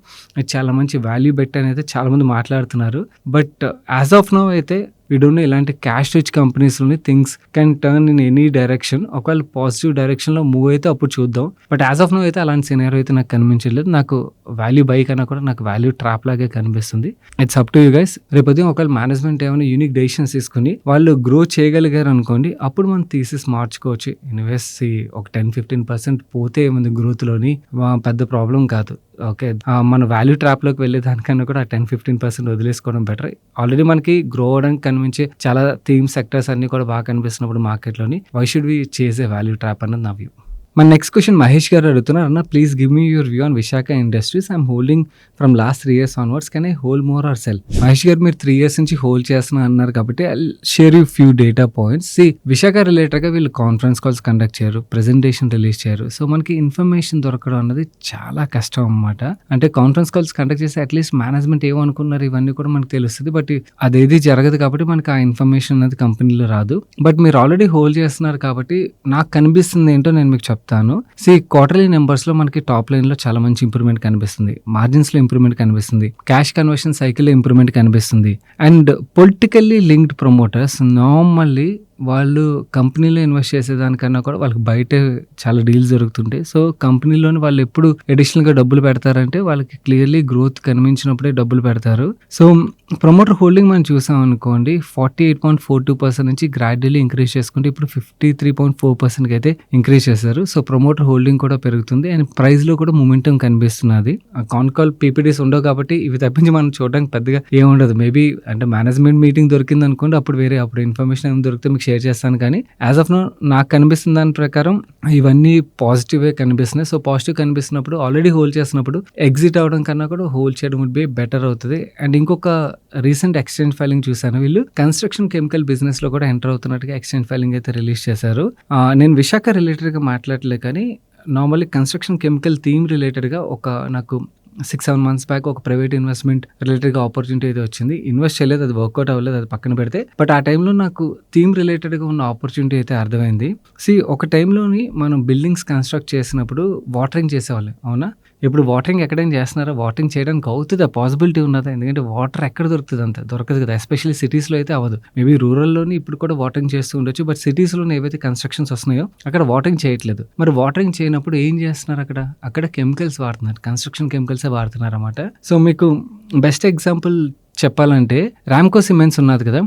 చాలా మంచి వాల్యూ బెట్ అనేది చాలామంది మాట్లాడుతున్నారు. బట్ యాస్ ఆఫ్ నౌ అయితే వీ డోంట్ నో ఇలాంటి క్యాష్ రిచ్ కంపెనీస్‌లోని things can turn in any direction. ఒకవేళ పాజిటివ్ డైరెక్షన్‌లో మూవ్ అయితే అప్పుడు చూద్దాం. బట్ యాస్ ఆఫ్ నౌ అయితే అలాంటి సినారియో అయితే నాకు కనిపించట్లేదు. నాకు వాల్యూ బై కన్నా కూడా నాకు వాల్యూ ట్రాప్ లాగే కనిపిస్తుంది. It's up to you guys. రేపు ఉదయం ఒకవేళ మేనేజ్మెంట్ ఏమైనా యూనిక్ డెసిషన్స్ తీసుకొని వాళ్ళు గ్రో చేయగలిగారు అనుకోండి అప్పుడు మనం థీసిస్ మార్చుకోవచ్చు. ఎనీవేస్ ఒక 10-15% పోతే ఏముంది గ్రోత్‌లోని పెద్ద ప్రాబ్లం కాదు. ఓకే. మన వాల్యూ ట్రాప్‌లోకి వెళ్ళే దానికన్నా కూడా 10-15% వదిలేసుకోవడం బెటర్. ఆల్రెడీ మనకి గ్రో అవ్వడానికి కనిపించే చాలా థీమ్ సెక్టర్స్ అన్నీ కూడా బాగా కనిపిస్తున్నప్పుడు మార్కెట్‌లోని వై షుడ్ వి చేస్ ఎ వాల్యూ ట్రాప్ అన్నది నా వ్యూ. మన నెక్స్ట్ క్వెషన్ మహేష్ గారు అడుగుతున్నారు. అన్న please give me your view on Visakha industries. I'm holding from last 3 years onwards. Can I hold more or cell? Mahesh గారు మీరు 3 years నుంచి హోల్డ్ చేస్తున్నా అన్నారు కాబట్టి I share you few data points. Visakha రిలేటెడ్‌గా వీళ్ళు కాన్ఫరెన్స్ కాల్స్ కండక్ట్ చేయరు, ప్రెజెంటేషన్ రిలీజ్ చేయరు. సో, మనకి ఇన్ఫర్మేషన్ దొరకడం అన్నది చాలా కష్టం అన్నమాట. అంటే కాన్ఫరెన్స్ కాల్స్ కండక్ట్ చేసి అట్లీస్ట్ మేనేజ్మెంట్ ఏమనుకున్నారు ఇవన్నీ కూడా మనకు తెలుస్తుంది. బట్ అదేది జరగదు కాబట్టి మనకి ఆ ఇన్ఫర్మేషన్ అనేది కంపెనీలో రాదు. బట్ మీరు ఆల్రెడీ హోల్డ్ చేస్తున్నారు కాబట్టి నాకు కనిపిస్తుంది ఏంటో నేను మీకు చెప్తాను. క్వార్టర్లీ నెంబర్స్‌లో మనకి టాప్ లైన్‌లో చాలా మంచి ఇంప్రూవ్‌మెంట్ కనిపిస్తుంది. మార్జిన్స్‌లో ఇంప్రూవ్‌మెంట్ కనిపిస్తుంది. క్యాష్ కన్వర్షన్ సైకిల్‌లో ఇంప్రూవ్‌మెంట్ కనిపిస్తుంది. And politically linked promoters normally వాళ్ళు కంపెనీలో ఇన్వెస్ట్ చేసేదానికన్నా కూడా వాళ్ళకి బయటే చాలా డీల్స్ జరుగుతుంటాయి. సో, కంపెనీలోని వాళ్ళు ఎప్పుడు అడిషనల్‌గా డబ్బులు పెడతారంటే వాళ్ళకి క్లియర్లీ గ్రోత్ కనిపించినప్పుడే డబ్బులు పెడతారు. సో, ప్రమోటర్ హోల్డింగ్ మనం చూసాం అనుకోండి 48.42% నుంచి గ్రాడ్యువల్లీ ఇంక్రీజ్ చేసుకుంటే ఇప్పుడు 53.4%కి అయితే ఇంక్రీజ్ చేశారు. సో, ప్రమోటర్ హోల్డింగ్ కూడా పెరుగుతుంది అండ్ ప్రైస్‌లో కూడా మొమెంటం కనిపిస్తున్నది. కాన్ కాల్ పీపీటీస్ ఉండవు కాబట్టి ఇవి తప్పించి మనం చూడడానికి పెద్దగా ఏముండదు. మేబీ అంటే మేనేజ్మెంట్ మీటింగ్ దొరికింది అనుకోండి అప్పుడు వేరే అప్పుడు ఇన్ఫర్మేషన్ ఏమైనా దొరికితే మీకు షేర్ చేస్తాను. కానీ యాజ్ ఆఫ్ నౌ నాకు కనిపిస్తున్న దాని ప్రకారం ఇవన్నీ పాజిటివే కనిపిస్తున్నాయి. సో పాజిటివ్ కనిపిస్తున్నప్పుడు ఆల్రెడీ హోల్డ్ చేస్తున్నప్పుడు ఎగ్జిట్ అవ్వడం కన్నా కూడా హోల్డ్ చేయడం వుడ్ బి బెటర్ అవుతుంది. అండ్ ఇంకొక రీసెంట్ ఎక్స్చేంజ్ ఫైలింగ్ చూసాను. వీళ్ళు కన్స్ట్రక్షన్ కెమికల్ బిజినెస్ లో కూడా ఎంటర్ అవుతున్నట్టుగా ఎక్స్చేంజ్ ఫైలింగ్ అయితే రిలీజ్ చేశారు. నేను విశాఖ రిలేటెడ్ గా మాట్లాడలేదు, కానీ నార్మల్లీ కన్స్ట్రక్షన్ కెమికల్ థీమ్ రిలేటెడ్గా నాకు 6-7 months బ్యాక్ ఒక ప్రైవేట్ ఇన్వెస్ట్మెంట్ రిలేటెడ్గా ఆపర్చునిటీ అయితే వచ్చింది. ఇన్వెస్ట్ చేయలేదు, అది వర్కౌట్ అవ్వలేదు, అది పక్కన పెడితే. బట్ ఆ టైంలో నాకు థీమ్ రిలేటెడ్గా ఉన్న ఆపర్చునిటీ అయితే అర్థమైంది. ఒక టైంలోని మనం బిల్డింగ్స్ కన్స్ట్రక్ట్ చేసినప్పుడు వాటరింగ్ చేసేవాళ్ళు, అవునా? ఇప్పుడు వాటరింగ్ ఎక్కడైనా చేస్తున్నారా? వాటరింగ్ చేయడానికి అవుతుందా? పాసిబిలిటీ ఉన్నదా? ఎందుకంటే వాటర్ ఎక్కడ దొరుకుతుంది? అంత దొరకదు కదా. ఎస్పెషల్లీ సిటీస్లో అయితే అవ్వదు. మేబీ రూరల్లోని ఇప్పుడు కూడా వాటరింగ్ చేస్తూ ఉండొచ్చు. బట్ సిటీస్లోనే ఏవైతే కన్స్ట్రక్షన్స్ వస్తున్నాయో అక్కడ వాటరింగ్ చేయట్లేదు. మరి వాటరింగ్ చేయనప్పుడు ఏం చేస్తున్నారు? అక్కడ కెమికల్స్ వాడుతున్నారు, కన్స్ట్రక్షన్ కెమికల్సే వాడుతున్నారు అన్నమాట. సో మీకు బెస్ట్ ఎగ్జాంపుల్ చెప్పాలంటే రామ్కో సిమెంట్స్ ఉన్నది కదా.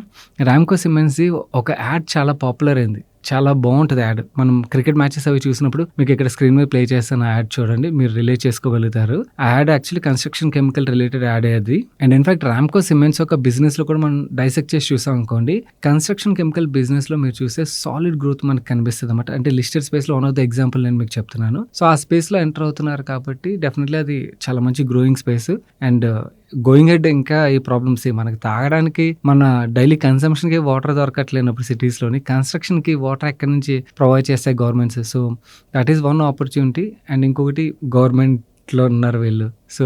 రామ్కో సిమెంట్స్ది ఒక యాడ్ చాలా పాపులర్ అయింది, చాలా బాగుంటుంది యాడ్. మనం క్రికెట్ మ్యాచెస్ అవి చూసినప్పుడు మీకు ఇక్కడ స్క్రీన్ మీద ప్లే చేస్తాను, యాడ్ చూడండి, మీరు రిలేట్ చేసుకోగలుగుతారు. ఆ add actually construction chemical related add అది. అండ్ ఇన్ఫాక్ట్ రామ్కో సిమెంట్స్ ఒక బిజినెస్ లో కూడా మనం డైసెక్ట్ చేసి చూసాం అనుకోండి, కన్స్ట్రక్షన్ కెమికల్ బిజినెస్ లో మీరు చూస్తే సాలిడ్ గ్రోత్ మనకు కనిపిస్తుంది అనమాట. అంటే లిస్టెడ్ స్పేస్ లో వన్ ఆఫ్ ద ఎగ్జాంపుల్ నేను మీకు చెప్తున్నాను. సో ఆ స్పేస్ లో ఎంటర్ అవుతున్నారు కాబట్టి డెఫినెట్లీ అది చాలా మంచి growing space. And going head ఇంకా ఈ ప్రాబ్లమ్స్ మనకి తాగడానికి మన డైలీ కన్సంప్షన్కి వాటర్ దొరకట్లేనప్పుడు సిటీస్లోని కన్స్ట్రక్షన్కి వాటర్ ఎక్కడి నుంచి ప్రొవైడ్ చేస్తాయి governments. So that is one opportunity. And ఇంకొకటి గవర్నమెంట్లో ఉన్నారు వీళ్ళు, so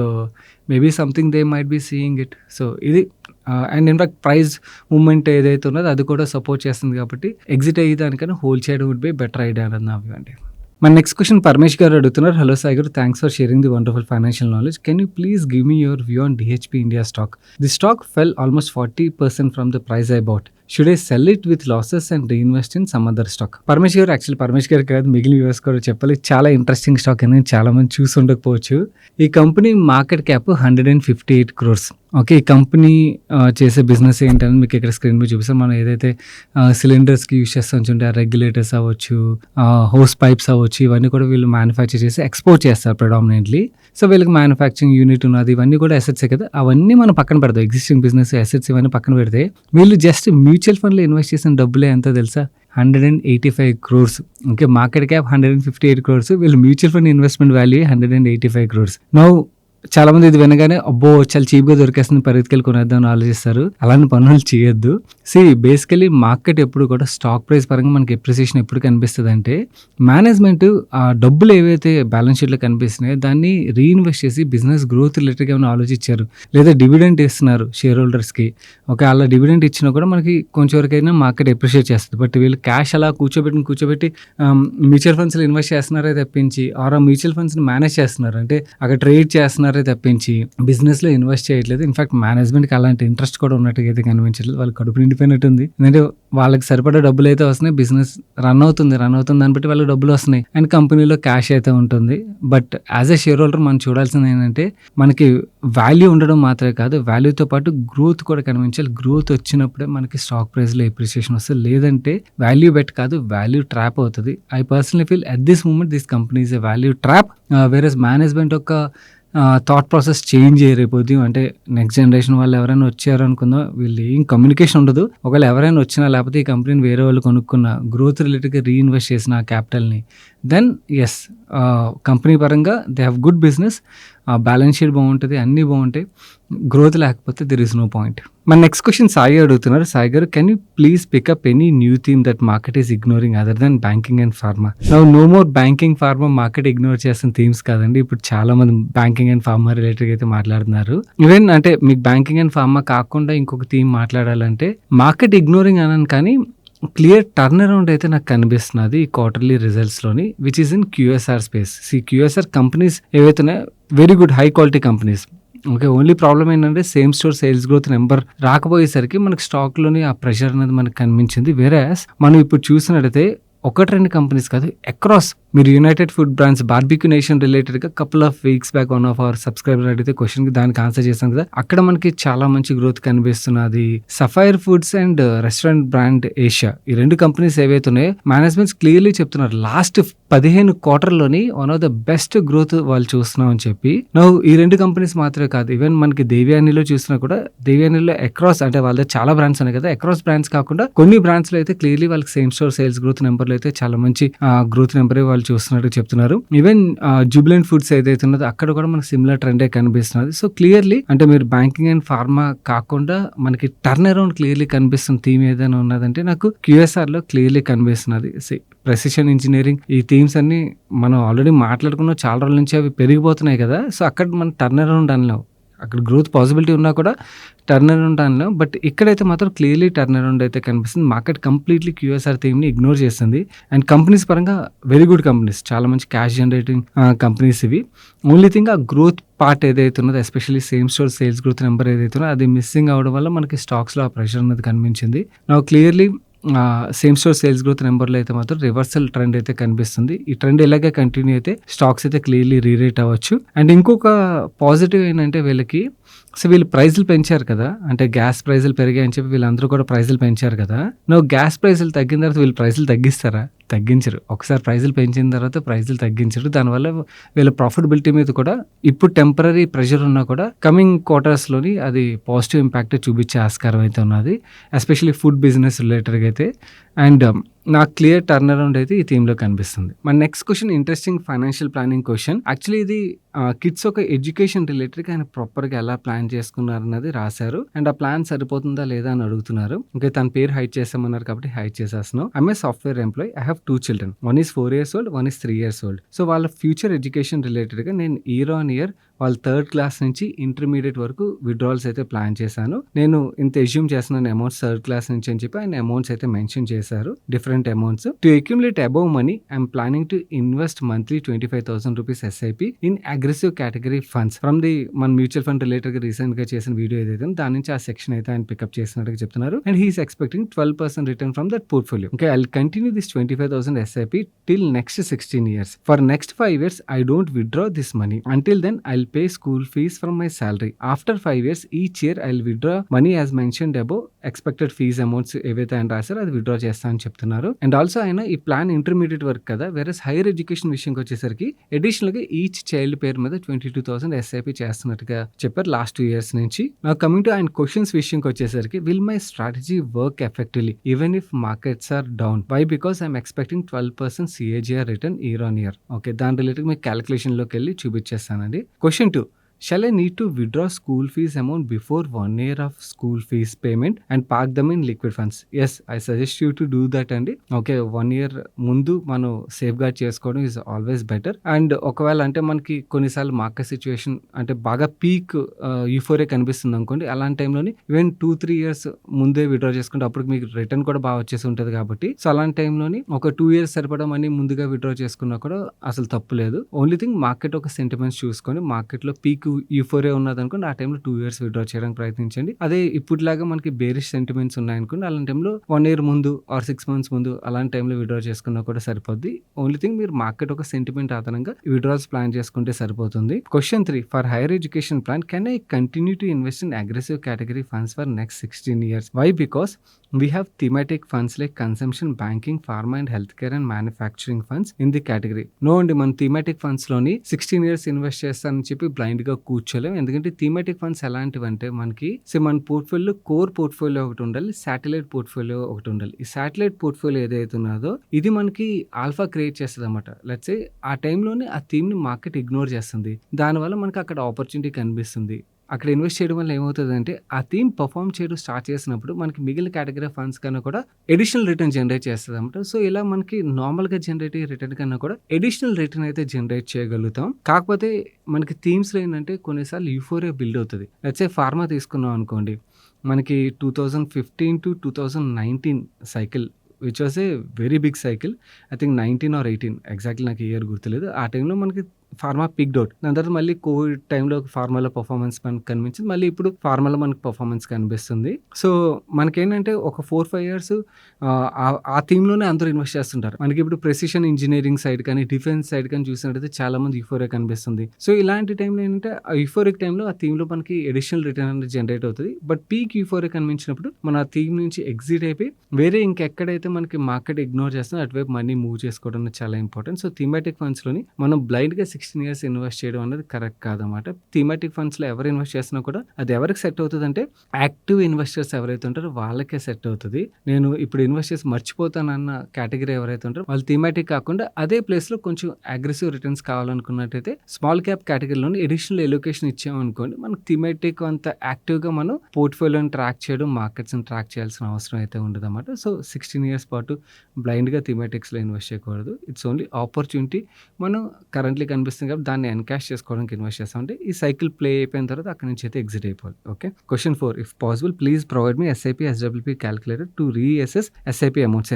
maybe something they might be seeing it. So ఇది అండ్ ఇన్ఫాక్ట్ ప్రైస్ మూవ్మెంట్ ఏదైతే ఉన్నదో అది కూడా సపోర్ట్ చేస్తుంది కాబట్టి ఎగ్జిట్ అయ్యే దానికన్నా హోల్డ్ చేయడం వుడ్ బి బెటర్ ఐడియా అన్నది నా వ్యూ అండి. మన నెక్స్ట్ క్వశ్చన్ పరమేష్ గారు అడుగుతున్నారు. హలో సాయి గారు, thanks for sharing the wonderful financial knowledge. Can you please give me your view on DHP India stock? The stock fell almost 40% from the price I bought. Should I sell it with losses and reinvest in some other stock? Paramesh గారు, actually Paramesh గారు కాదు, మిగిలిన viewers కూడా చెప్పాలి, చాలా interesting stock అని చాలా మంది చూసి ఉండకపోవచ్చు. ఈ company market cap 158 crores. Okay, ఈ కంపెనీ చేసే బిజినెస్ ఏంటని మీకు ఇక్కడ స్క్రీన్ మీద చూపిస్తాం. మనం ఏదైతే సిలిండర్స్కి యూజ్ చేస్తాం చూడండి, ఆ రెగ్యులేటర్స్ అవ్వచ్చు, హోస్ పైప్స్ అవ్వచ్చు, ఇవన్నీ కూడా వీళ్ళు మ్యానుఫ్యాక్చర్ చేసి ఎక్స్పోర్ట్ చేస్తారు ప్రెడామినెంట్లీ. సో వీళ్ళకి మ్యానుఫ్యాక్చరింగ్ యూనిట్ ఉన్నది, ఇవన్నీ కూడా అసెట్సే కదా. అవన్నీ మనం పక్కన పెడతాం, ఎగ్జిస్టింగ్ బిజినెస్ అసెట్స్ ఇవన్నీ పక్కన పెడితే వీళ్ళు జస్ట్ మ్యూచువల్ ఫండ్లో ఇన్వెస్ట్ చేసిన డబ్బులే ఎంతో తెలుసా? 185 crores. Okay, market cap 158 crores. వీళ్ళు mutual fund investment value 185 crores. Now చాలా మంది ఇది వినగానే అబ్బో చాలా చీప్గా దొరికేస్తుంది, పరిగెత్తుకెళ్ళి కొనేద్దామని ఆలోచిస్తారు. అలాంటి పనులు చేయొద్దు. బేసికలీ మార్కెట్ ఎప్పుడు కూడా స్టాక్ ప్రైస్ పరంగా మనకి ఎప్రిసియేషన్ ఎప్పుడు కనిపిస్తుంది అంటే మేనేజ్మెంట్ ఆ డబ్బులు ఏవైతే బ్యాలెన్స్ షీట్లో కనిపిస్తున్నాయో దాన్ని రీఇన్వెస్ట్ చేసి బిజినెస్ గ్రోత్ రిలేటెడ్గా ఏమైనా ఆలోచించారు, లేదా డివిడెంట్ ఇస్తున్నారు షేర్ హోల్డర్స్కి. ఓకే, అలా డివిడెంట్ ఇచ్చినా కూడా మనకి కొంచెం వరకైనా మార్కెట్ ఎప్రిషియేట్ చేస్తుంది. బట్ వీళ్ళు క్యాష్ అలా కూర్చోబెట్టి మ్యూచువల్ ఫండ్స్లో ఇన్వెస్ట్ చేస్తున్నారే తప్పించి, ఆర్ ఆ మ్యూచువల్ ఫండ్స్ని మేనేజ్ చేస్తున్నారు అంటే అక్కడ ట్రేడ్ చేస్తున్నారు తప్పించి బిజినెస్ లో ఇన్వెస్ట్ చేయట్లేదు. ఇన్ఫాక్ట్ మేనేజ్మెంట్ కి అలాంటి ఇంట్రెస్ట్ కూడా ఉన్నట్టుగా అయితే కనిపించట్లేదు. వాళ్ళు కడుపు నిండిపోయినట్టు ఉంది. ఎందుకంటే వాళ్ళకి సరిపడా డబ్బులు అయితే వస్తున్నాయి, బిజినెస్ రన్ అవుతుంది దాన్ని బట్టి వాళ్ళకి డబ్బులు వస్తున్నాయి, అండ్ కంపెనీలో క్యాష్ అయితే ఉంటుంది. But as a share holder మనం చూడాల్సింది ఏంటంటే మనకి వాల్యూ ఉండడం మాత్రమే కాదు, వాల్యూతో పాటు గ్రోత్ కూడా కనిపించాలి. గ్రోత్ వచ్చినప్పుడే మనకి స్టాక్ ప్రైస్ లో ఎప్రిసియేషన్ వస్తుంది, లేదంటే వాల్యూ బెట్ కాదు, వాల్యూ ట్రాప్ అవుతుంది. I personally feel at this moment this company is a value trap. Versus management యొక్క థాట్ ప్రాసెస్ చేంజ్ చేయకపోతే, అంటే నెక్స్ట్ జనరేషన్ వాళ్ళు ఎవరైనా వచ్చారు అనుకుందాం, వీళ్ళు ఏం కమ్యూనికేషన్ ఉండదు. ఒకవేళ ఎవరైనా వచ్చినా లేకపోతే ఈ కంపెనీని వేరే వాళ్ళు కొనుక్కున్న గ్రోత్ రిలేటెడ్గా రీఇన్వెస్ట్ చేసిన ఆ క్యాపిటల్ని, దెన్ ఎస్ కంపెనీ పరంగా they have good business, balance sheet బాగుంటుంది, అన్నీ బాగుంటాయి. గ్రోత్ లేకపోతే దెర్ ఇస్ నో పాయింట్. మన నెక్స్ట్ క్వశ్చన్ సాయి అడుగుతున్నారు. సాయి గారు, can you please pick up any new theme that market is ignoring other than banking and pharma? No more banking pharma market ignore చేస్తున్న themes కాదండి. ఇప్పుడు చాలా మంది బ్యాంకింగ్ అండ్ ఫార్మా రిలేటెడ్ అయితే మాట్లాడుతున్నారు. ఈవెన్ అంటే మీకు బ్యాంకింగ్ అండ్ ఫార్మా కాకుండా ఇంకొక థీమ్ మాట్లాడాలంటే మార్కెట్ ఇగ్నోరింగ్ అనను, కానీ క్లియర్ టర్న్ అరౌండ్ అయితే నాకు కనిపిస్తున్నది ఈ క్వార్టర్లీ రిజల్ట్స్లోని, which is in QSR space. QSR companies ఏవైతున్నాయో very good high quality companies. Okay, only problem ఏంటంటే same store sales growth number రాకపోయేసరికి మనకి స్టాక్లోని ఆ ప్రెషర్ అనేది మనకు కనిపించింది. వేరే మనం ఇప్పుడు చూసినట్టయితే ఒకటి 2 కంపెనీస్ కాదు, అక్రాస్ మీరు United Food Brands Barbeque Nation రిలేటెడ్‌గా couple of weeks back one of our subscriber అడిగితే క్వెషన్‌కి దానికి ఆన్సర్ చేశాం కదా! అక్కడ మనకి చాలా మంచి గ్రోత్ కనిపిస్తున్నది. Sapphire Foods and Restaurant Brands Asia ఈ 2 కంపెనీస్ ఏవైతే ఉన్నాయో మేనేజ్మెంట్స్ క్లియర్‌లీ చెప్తున్నారు. లాస్ట్ 15 క్వార్టర్‌లోని one of the best growth వాళ్ళు చూస్తున్నాం అని చెప్పి. నౌ ఈ 2 కంపెనీస్ మాత్రమే కాదు, ఈవెన్ మనకి దేవ్యానిలో చూసినా కూడా దేవ్యానిలో అక్రాస్ అంటే వాళ్ళ చాలా బ్రాండ్స్ ఉన్నాయి కదా! అక్రాస్ బ్రాండ్స్ కాకుండా కొన్ని బ్రాండ్స్‌లో అయితే క్లియర్‌లీ వాళ్ళకి సేమ్ స్టోర్ సేల్స్ గ్రోత్ నెంబర్‌లో అయితే చాలా మంచి గ్రోత్ నెంబరే వాళ్ళు చూస్తున్నట్టు చెప్తున్నారు. ఈవెన్ జుబిలెంట్ ఫుడ్స్ ఏదైతే ఉన్నదో అక్కడ కూడా మనకి సిమిలర్ ట్రెండే కనిపిస్తున్నది. సో క్లియర్‌లీ అంటే మీరు బ్యాంకింగ్ అండ్ ఫార్మా కాకుండా మనకి టర్న్ అరౌండ్ క్లియర్‌లీ కనిపిస్తున్న థీమ్ ఏదైనా ఉన్నదంటే నాకు క్యూఎస్ఆర్‌లో క్లియర్‌లీ కనిపిస్తున్నది. ప్రెసిషన్ ఇంజినీరింగ్ ఈ థీమ్స్ అన్నీ మనం ఆల్రెడీ మాట్లాడుకున్నాం. చాలా రోజుల నుంచి అవి పెరిగిపోతున్నాయి కదా! సో అక్కడ మనం టర్న్ అరౌండ్ అనలేం. అక్కడ గ్రోత్ పాసిబిలిటీ ఉన్నా కూడా టర్న్ అరౌండ్ అనలేం. బట్ ఇక్కడైతే మాత్రం క్లియర్‌లీ టర్న్ అరౌండ్ అయితే కనిపిస్తుంది. మార్కెట్ కంప్లీట్‌లీ క్యూఎస్ఆర్ థీమ్‌ని ఇగ్నోర్ చేస్తుంది. అండ్ కంపెనీస్ పరంగా వెరీ గుడ్ కంపెనీస్. చాలా మంచి క్యాష్ జనరేటింగ్ కంపెనీస్ ఇవి. ఓన్లీ థింగ్ ఆ గ్రోత్ పార్ట్ ఏదైతే ఉన్నదో especially same store sales growth number ఏదైతే ఉన్నదో అది మిస్సింగ్ అవ్వడం వల్ల మనకి స్టాక్స్‌లో ఆ ప్రెషర్ అనేది కనిపించింది. Now clearly same store sales growth నెంబర్లో అయితే మాత్రం రివర్సల్ ట్రెండ్ అయితే కనిపిస్తుంది. ఈ ట్రెండ్ ఇలాగే కంటిన్యూ అయితే స్టాక్స్ అయితే క్లియర్‌లీ రీరేట్ అవ్వచ్చు. అండ్ ఇంకొక పాజిటివ్ ఏంటంటే వీళ్ళకి వీళ్ళు ప్రైజులు పెంచారు కదా! అంటే గ్యాస్ ప్రైజులు పెరిగాయని చెప్పి వీళ్ళందరూ కూడా ప్రైజులు పెంచారు కదా! గ్యాస్ ప్రైజులు తగ్గిన తర్వాత వీళ్ళు ప్రైజులు తగ్గిస్తారా? తగ్గించరు. ఒకసారి ప్రైజులు పెంచిన తర్వాత ప్రైజులు తగ్గించరు. దానివల్ల వీళ్ళ ప్రాఫిటబిలిటీ మీద కూడా ఇప్పుడు టెంపరరీ ప్రెషర్ ఉన్నా కూడా కమింగ్ క్వార్టర్స్‌లోని అది పాజిటివ్ ఇంపాక్ట్ చూపించే ఆస్కారం అయితే ఉన్నది. ఎస్పెషల్లీ ఫుడ్ బిజినెస్ రిలేటెడ్‌గా అయితే. అండ్ నాకు క్లియర్ టర్న్ అరౌండ్ అయితే ఈ థీమ్‌లో కనిపిస్తుంది. మన next question interesting financial planning question. Actually ఇది కిడ్స్ ఒక ఎడ్యుకేషన్ రిలేటెడ్‌గా ఆయన ప్రాపర్‌గా ఎలా ప్లాన్ చేసుకున్నారన్నది రాశారు. అండ్ ఆ ప్లాన్ సరిపోతుందా లేదా అని అడుగుతున్నారు. ఓకే, తన పేరు హైడ్ చేసామన్నారు కాబట్టి హైడ్ చేసేస్తున్నాం. I'm a software employee. I have 2 children. One is 4 years old, one is 3 years old. So వాళ్ళ ఫ్యూచర్ ఎడ్యుకేషన్ రిలేటెడ్‌గా నేను ఇయర్ ఆన్ ఇయర్ వాళ్ళు 3rd క్లాస్ నుంచి ఇంటర్మీడియట్ వరకు విత్‌డ్రావల్స్ అయితే ప్లాన్ చేశాను. నేను ఇంత అస్యూమ్ చేస్తున్నాను అమౌంట్స్ 3rd క్లాస్ నుంచి అని చెప్పి ఆయన అమౌంట్స్ అయితే మెన్షన్ చేశారు. Different amounts. To accumulate above money I'm planning to invest monthly 25,000 rupees SIP in aggressive category funds from the మన మ్యూచువల్ ఫండ్ రిలేటెడ్‌గా రీసెంట్‌గా చేసిన వీడియో ఏదైతే ఉందో దాని నుంచి ఆ సెక్షన్ అయితే ఆయన పికప్ చేసినట్టుగా చెప్తున్నారు. And he is expecting 12% return from that portfolio. Okay, I will continue this 25,000 SIP till next 16 years. For next 5 years I don't withdraw this money. Until then I'll pay school fees from my salary. After 5 years each year I'll withdraw money as mentioned above. Expected fees amounts ఏవైతే ఆయన రాశారో అది withdraw చేస్తా అని చెప్తున్నారు. And also ఆయన ఈ plan intermediate work కదా, వేరేస్ హైయర్ ఎడ్యుకేషన్ విషయంకి వచ్చేసరికి అడిషనల్‌గా ఈచ్ చైల్డ్ పేరు మీద 22,000 ఎస్ఐపి చేస్తున్నట్టుగా చెప్పారు లాస్ట్ 2 years నుంచి. నౌ కమింగ్ టు ఆయన క్వశ్చన్స్ విషయంకి వచ్చేసరికి will my strategy work effectively even if markets are down? Why? Because I'm expecting 12% CAGR return year on year. Okay, దాని రిలేటెడ్ మీకు క్యాలిక్యులేషన్‌లోకి వెళ్ళి చూపించేస్తానండి. Question 2. Shall I need to withdraw school fees amount before 1 year of school fees payment and park them in liquid funds? Yes, I suggest you to do that అండి. Okay, 1 year ముందు మనం safe gourd చేసుకోవడం is always better. And ఒకవేళ అంటే మనకి కొన్నిసార్లు market situation అంటే బాగా పీక్ యూఫోరియా కనిపిస్తుంది అనుకోండి, అలాంటి టైంలోని ఈవెన్ 2-3 years ముందే విత్డ్రా చేసుకుంటే అప్పుడు మీకు రిటర్న్ కూడా బాగా వచ్చేసి ఉంటుంది కాబట్టి సో అలాంటి టైంలోని ఒక 2 years సరిపడా మనీ ముందుగా విత్డ్రా చేసుకున్నా కూడా అసలు తప్పు లేదు. ఓన్లీ థింగ్ మార్కెట్ ఒక సెంటిమెంట్స్ చూసుకొని మార్కెట్లో పీక్ యూఫోరియా ఉన్నదనుకోండి ఆ టైంలో 2 years విత్డ్రా చేయడానికి ప్రయత్నించండి. అదే ఇప్పుడులాగా మనకి బేరిష్ సెంటిమెంట్స్ ఉన్నాయనుకోండి అలాంటి టైంలో 1 year ముందు ఆర్ 6 months ముందు అలాంటి టైంలో విత్డ్రా చేసుకున్నా కూడా సరిపోద్ది. ఓన్లీ థింగ్ మీరు మార్కెట్ ఒక సెంటిమెంట్ ఆధారంగా విత్డ్రాల్స్ ప్లాన్ చేసుకుంటే సరిపోతుంది. Question 3. For higher education plan can I continue to invest in aggressive category funds for next 16 years? Why? Because we have thematic funds like consumption, banking, pharma and healthcare and manufacturing funds in the category. No అండి, మన thematic funds లోని 16 years invest చేస్తానని చెప్పి blind గా కూర్చోలేం. ఎందుకంటే thematic funds ఎలాంటివంటే మనకి మన portfolio core portfolio ఒకటి ఉండాలి, శాటిలైట్ పోర్ట్ఫోలియో ఒకటి ఉండాలి. ఈ శాటిలైట్ పోర్ట్ఫోలియో ఏదైతే ఉన్నదో ఇది మనకి ఆల్ఫా క్రియేట్ చేస్తుంది అనమాట. లెట్స్ సే ఆ టైంలోనే ఆ థీమ్ ని మార్కెట్ ఇగ్నోర్ చేస్తుంది, దానివల్ల మనకి అక్కడ ఆపర్చునిటీ కనిపిస్తుంది. అక్కడ ఇన్వెస్ట్ చేయడం వల్ల ఏమవుతుందంటే ఆ థీమ్ పర్ఫామ్ చేయడం స్టార్ట్ చేసినప్పుడు మనకి మిగిలిన కేటగిరీ ఫండ్స్ కన్నా కూడా ఎడిషనల్ రిటర్న్ జనరేట్ చేస్తుంది అనమాట. సో ఇలా మనకి నార్మల్గా జనరేట్ అయ్యే రిటర్న్ కన్నా కూడా ఎడిషనల్ రిటర్న్ అయితే జనరేట్ చేయగలుగుతాం. కాకపోతే మనకి థీమ్స్లో ఏంటంటే కొన్నిసార్లు యూఫోరియా బిల్డ్ అవుతుంది. లెట్స్ సే ఫార్మా తీసుకున్నాం అనుకోండి, మనకి 2015 to 2019 cycle which was a very big cycle. I think 19 or 18 exactly నాకు ఇయర్ గుర్తులేదు. ఆ టైంలో మనకి ఫార్మా పిక్డ్ అవుట్. దాని తర్వాత మళ్ళీ కోవిడ్ టైంలో ఫార్మాలో పర్ఫార్మెన్స్ మనకు కనిపించింది. మళ్ళీ ఇప్పుడు ఫార్మాలో మనకు పర్ఫార్మెన్స్ కనిపిస్తుంది. సో, మనకేంటంటే ఒక 4, 5 ఇయర్స్ ఆ థీమ్‌లోనే అందరూ ఇన్వెస్ట్ చేస్తుంటారు. మనకిప్పుడు ప్రెసిషన్ ఇంజినీరింగ్ సైడ్ కానీ, డిఫెన్స్ సైడ్ కానీ చూసినట్టయితే చాలా మంది యూఫోరియా కనిపిస్తుంది. సో, ఇలాంటి టైంలో ఏంటంటే ఆ యూఫోరిక్ టైంలో ఆ థీమ్‌లో మనకి అడిషనల్ రిటర్న్ అనేది జనరేట్ అవుతది. బట్ పీక్ యూఫోరియా కనిపించినప్పుడు మనం ఆ థీమ్ నుంచి ఎగ్జిట్ అయిపోయి వేరే ఇంకెక్కడైతే మనకి మార్కెట్ ఇగ్నోర్ చేస్తుందో అటువైపు మనీ మూవ్ చేసుకోవడం అనేది చాలా ఇంపార్టెంట్. సో, థీమాటిక్ ఫండ్స్‌లోని మనం బ్లైండ్‌గా 16 ఇయర్స్ ఇన్వెస్ట్ చేయడం అనేది కరెక్ట్ కాదనమాట. థీమాటిక్ ఫండ్స్‌లో ఎవరు ఇన్వెస్ట్ చేసినా కూడా అది ఎవరికి సెట్ అవుతదంటే యాక్టివ్ ఇన్వెస్టర్స్ ఎవరైతే ఉంటారో వాళ్ళకే సెట్ అవుతది. నేను ఇప్పుడు ఇన్వెస్ట్ చేసి మర్చిపోతానన్న కేటగిరీ ఎవరైతే ఉంటారో వాళ్ళు థీమాటిక్ కాకుండా అదే ప్లేస్‌లో కొంచెం అగ్రెసివ్ రిటర్న్స్ కావాలనుకున్నట్టయితే స్మాల్ క్యాప్ కేటగిరీలోని అడిషనల్ ఎలోకేషన్ ఇచ్చామనుకోండి మనకు థీమాటిక్ అంత యాక్టివ్‌గా మనం పోర్ట్‌ఫోలియోని ట్రాక్ చేయడం, మార్కెట్స్‌ని ట్రాక్ చేయాల్సిన అవసరం అయితే ఉండదన్నమాట. సో, 16 ఇయర్స్ పాటు బ్లైండ్‌గా థీమాటిక్స్‌లో ఇన్వెస్ట్ చేయకూడదు. It's only opportunity. మనం కరెంట్‌లీ కనిపిస్తుంది కాబట్టి దాన్ని ఎన్‌కాష్ చేసుకోవడానికి ఇన్వెస్ట్ చేస్తామంటే ఈ సైకిల్ ప్లే అయిపోయిన తర్వాత అక్కడి నుంచి అయితే ఎగ్జిట్ అయిపోవాలి. Okay. Question 4 if possible please provide me SIP, SWP calculator to reassess SIP amounts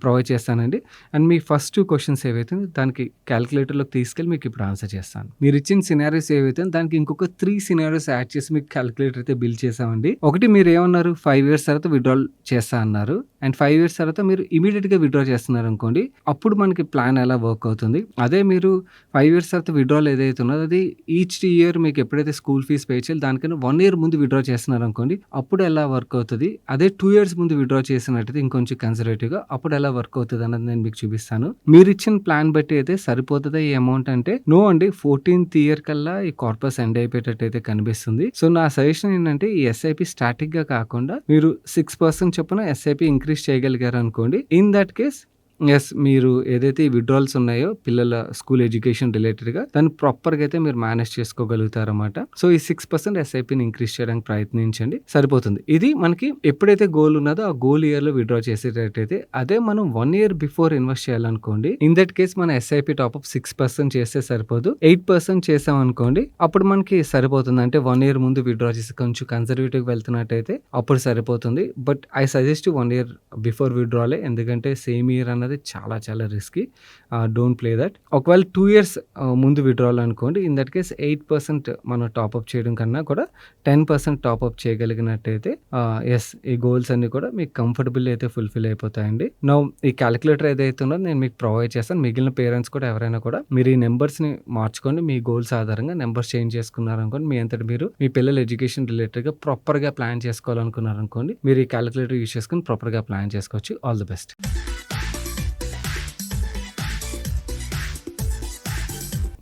provide చేస్తానండి. అండ్ మీ ఫస్ట్ 2 క్వెషన్స్ ఏవైతే దానికి క్యాలిక్యులేటర్‌లోకి తీసుకెళ్ళి మీకు ఇప్పుడు ఆన్సర్ చేస్తాను. మీరు ఇచ్చిన సినారియోస్ ఏవైతే దానికి ఇంకొక 3 సినారియోస్ యాడ్ చేసి మీకు క్యాలిక్యులేటర్ అయితే బిల్డ్ చేసామండి. ఒకటి మీరు ఏమన్నారు 5 ఇయర్స్ తర్వాత విత్‌డ్రాల్ చేస్తా అన్నారు. అండ్ 5 ఇయర్స్ తర్వాత మీరు ఇమీడియట్‌గా విత్‌డ్రా చేస్తున్నారు అనుకోండి. అప్పుడు మనకి ప్లాన్ ఎలా వర్క్ అవుతుంది. అదే మీరు 5 ఇయర్స్ తర్వాత విత్‌డ్రాల్ ఏదైతే ఉన్నదో అది ఈచ్ ఇయర్ మీకు ఎప్పుడైతే స్కూల్ ఫీస్ పే చేయాలి దానికన్నా 1 ఇయర్ ముందు విత్‌డ్రా చేస్తున్నారు అనుకోండి. అప్పుడు ఎలా వర్క్ అవుతది. అదే 2 ఇయర్స్ ముందు విత్‌డ్రా చేసినట్టయితే ఇంకొంచెం కన్సర్వేటివ్‌గా అప్పుడు ఎలా వర్క్ అవుతది అన్నది నేను మీకు చూపిస్తాను. మీరు ఇచ్చిన ప్లాన్ బట్టి అయితే సరిపోతదా ఈ అమౌంట్ అంటే నో అండి. 14th ఇయర్ కల్లా ఈ కార్పస్ ఎండ్ అయిపోయేటట్టు అయితే కనిపిస్తుంది. సో, నా సజెషన్ ఏంటంటే ఈ ఎస్ఐపి స్టాటిక్‌గా కాకుండా మీరు 6% చొప్పున ఎస్ఐపి ఇంక్రీజ్ చేయగలిగారు అనుకోండి. ఇన్ దట్ కేస్ మీరు ఏదైతే ఈ విత్‌డ్రాల్స్ ఉన్నాయో పిల్లల స్కూల్ ఎడ్యుకేషన్ రిలేటెడ్‌గా దాన్ని ప్రాపర్‌గా అయితే మీరు మేనేజ్ చేసుకోగలుగుతారన్నమాట. సో, ఈ 6% ఎస్ఐపిని ఇంక్రీజ్ చేయడానికి ప్రయత్నించండి. సరిపోతుంది. ఇది మనకి ఎప్పుడైతే గోల్ ఉన్నదో ఆ గోల్ ఇయర్‌లో విత్‌డ్రా చేసేటట్టయితే అదే మనం 1 ఇయర్ బిఫోర్ ఇన్వెస్ట్ చేయాలనుకోండి. ఇన్ దట్ కేస్ మన ఎస్ఐపి టాపప్ 6% చేస్తే సరిపోదు. 8% చేసామనుకోండి అప్పుడు మనకి సరిపోతుంది. అంటే 1 ఇయర్ ముందు విత్‌డ్రా చేసి కొంచెం కన్సర్వేటివ్‌గా వెళ్తున్నట్టయితే అప్పుడు సరిపోతుంది. But I suggest 1 year before విత్‌డ్రాలే. ఎందుకంటే సేమ్ ఇయర్ అన్నది చాలా చాలా రిస్కీ. Don't play that. ఒకవేళ 2 ఇయర్స్ ముందు విత్‌డ్రాల్ అనుకోండి. ఇన్ దట్ కేస్ 8% మనం టాపప్ చేయడం కన్నా కూడా 10% టాపప్ చేయగలిగినట్టయితే ఈ గోల్స్ అన్నీ కూడా మీకు కంఫర్టబుల్ అయితే ఫుల్‌ఫిల్ అయిపోతాయండి. నౌ ఈ క్యాలిక్యులేటర్ ఏదైతే ఉందో నేను మీకు ప్రొవైడ్ చేస్తాను. మిగిలిన పేరెంట్స్ కూడా ఎవరైనా కూడా మీరు ఈ నెంబర్స్‌ని మార్చుకోండి. మీ గోల్స్ ఆధారంగా నెంబర్స్ చేంజ్ చేసుకున్నారనుకోండి మీ అంతట మీరు మీ పిల్లల ఎడ్యుకేషన్ రిలేటెడ్‌గా ప్రాపర్‌గా ప్లాన్ చేసుకోవాలనుకున్నారనుకోండి మీరు ఈ క్యాలిక్యులేటర్ యూజ్ చేసుకొని ప్రాపర్‌గా ప్లాన్ చేసుకోవచ్చు. All the best.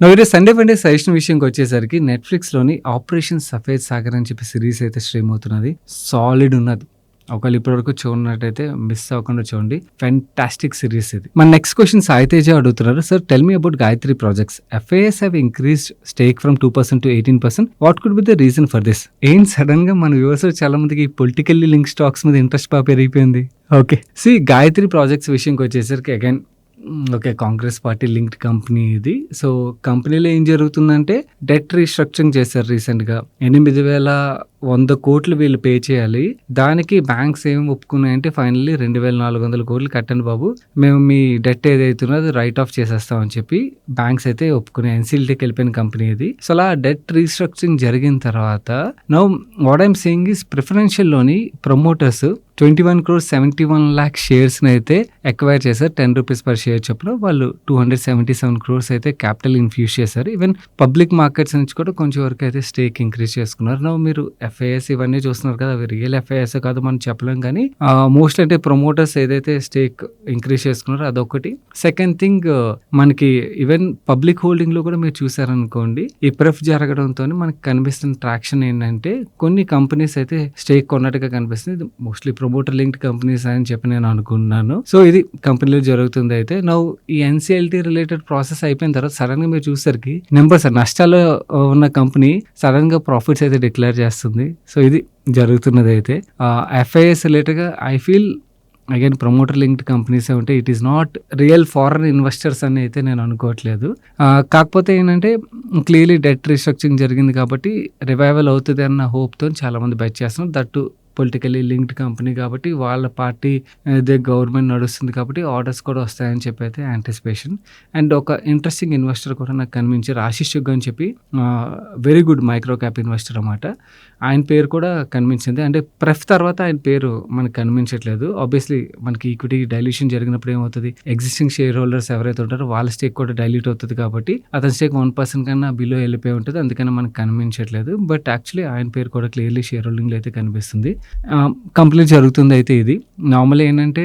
నవ్వు సండే ఫండే సజెషన్ విషయంకి వచ్చేసరికి నెట్‌ఫ్లిక్స్‌లోని 'ఆపరేషన్ సఫేద్ సాగర్' అని చెప్పి సిరీస్ అయితే స్ట్రీమ్ అవుతున్నది. సాలిడ్ ఉన్నది. ఒకవేళ ఇప్పటివరకు చూడనట్టయితే మిస్ అవ్వకుండా చూడండి. ఫెంటాస్టిక్ సిరీస్ ఇది. మన నెక్స్ట్ క్వశ్చన్ సాయి తేజ అడుగుతున్నారు. Sir tell me about Gayatri projects. FIS have increased stake from 2% to 18%. What could be the reason for this? ఏం సడన్ గా మన వ్యూవర్స్ చాలా మందికి పొలిటికల్లీ లింక్ స్టాక్స్ మీద ఇంట్రెస్ట్ బాగా పెరిగిపోయింది. ఓకే. గాయత్రి ప్రాజెక్ట్స్ విషయంకి వచ్చేసరికి again okay. Congress party linked company ఇది. సో, కంపెనీలో ఏం జరుగుతుందంటే డెట్ రీస్ట్రక్చరింగ్ చేశారు రీసెంట్‌గా. 8,100 కోట్లు వీళ్ళు పే చేయాలి. దానికి బ్యాంక్స్ ఏం ఒప్పుకున్నాయంటే ఫైనల్లీ 2,400 కోట్లు కట్టండి బాబు. మేము మీ డెట్ ఏదైతే ఉన్నదో అది రైట్ ఆఫ్ చేసేస్తాం అని చెప్పి బ్యాంక్స్ అయితే ఒప్పుకున్నాయి. ఎన్‌సీఎల్‌టీకి వెళ్ళిపోయిన కంపెనీ ఇది. సో, అలా డెట్ రీస్ట్రక్చరింగ్ జరిగిన తర్వాత now what I'm saying is ప్రిఫరెన్షియల్‌లోని ప్రమోటర్స్ 21,71 lakh షేర్స్‌ని అయితే ఎక్వైర్ చేశారు. ₹10 పర్ షేర్ చొప్పున వాళ్ళు 277 crores అయితే క్యాపిటల్ ఇన్ఫ్యూజ్ చేశారు. ఈవెన్ పబ్లిక్ మార్కెట్స్ నుంచి కూడా కొంచెం వరకు అయితే స్టేక్ ఇంక్రీజ్ చేసుకున్నారు. నౌ మీరు FIS ఇవన్నీ చూస్తున్నారు కదా, అవి రియల్ FIS కాదు మనం చెప్పలేం కానీ మోస్ట్ అంటే ప్రమోటర్స్ ఏదైతే స్టేక్ ఇంక్రీజ్ చేసుకున్నారో అదొకటి. సెకండ్ థింగ్ మనకి ఈవెన్ పబ్లిక్ హోల్డింగ్ లో కూడా మీరు చూసారనుకోండి ఈ ప్రెఫ్ జరగడంతో మనకి కనిపిస్తున్న ట్రాక్షన్ ఏంటంటే కొన్ని కంపెనీస్ అయితే స్టేక్ కొన్నట్టుగా కనిపిస్తుంది. మోస్ట్లీ ప్రమోటర్ లింక్డ్ కంపెనీస్ అని చెప్పి నేను అనుకున్నాను. సో, ఇది కంపెనీలో జరుగుతుంది. అయితే నౌ ఈ NCLT రిలేటెడ్ ప్రాసెస్ అయిపోయిన తర్వాత సడన్ గా మీరు చూసరికి నెంబర్స్ నష్టాల్లో ఉన్న కంపెనీ సడన్ గా ప్రాఫిట్స్ అయితే డిక్లేర్ చేస్తుంది. సో, ఇది జరుగుతున్నది. అయితే FIS రిలేటెడ్ గా I feel again promoter linked companies ఉంటే it is not real foreign investors అని అయితే నేను అనుకోవట్లేదు. కాకపోతే ఏంటంటే క్లియర్లీ డెట్ రీస్ట్రక్చరింగ్ జరిగింది కాబట్టి రివైవల్ అవుతుంది అన్న హోప్తో చాలా మంది బెట్ చేస్తున్నారు. దట్ పొలిటికల్లీ లింక్డ్ కంపెనీ కాబట్టి వాళ్ళ పార్టీ అదే గవర్నమెంట్ నడుస్తుంది కాబట్టి ఆర్డర్స్ కూడా వస్తాయని చెప్పి అయితే యాంటిసిపేషన్. అండ్ ఒక ఇంట్రెస్టింగ్ ఇన్వెస్టర్ కూడా నాకు కనిపించారు, ఆశిష్ చుగ్ అని చెప్పి, very good micro cap investor అనమాట. ఆయన పేరు కూడా కనిపించింది. అంటే ప్రెఫ్ తర్వాత ఆయన పేరు మనకు కనిపించట్లేదు. ఆబ్వియస్లీ మనకి ఈక్విటీ డైల్యూషన్ జరిగినప్పుడు ఏమవుతుంది, ఎగ్జిస్టింగ్ షేర్ హోల్డర్స్ ఎవరైతే ఉంటారో వాళ్ళ స్టేక్ కూడా డైల్యూట్ అవుతుంది కాబట్టి అతని స్టేక్ 1% కన్నా బిలో వెళ్ళిపోయి ఉంటుంది, అందుకని మనకు కనిపించట్లేదు. బట్ యాక్చువల్లీ ఆయన పేరు కూడా క్లియర్లీ షేర్ హోల్డింగ్లో అయితే కనిపిస్తుంది. కంప్లీట్ జరుగుతుంది అయితే ఇది. నార్మల్ ఏంటంటే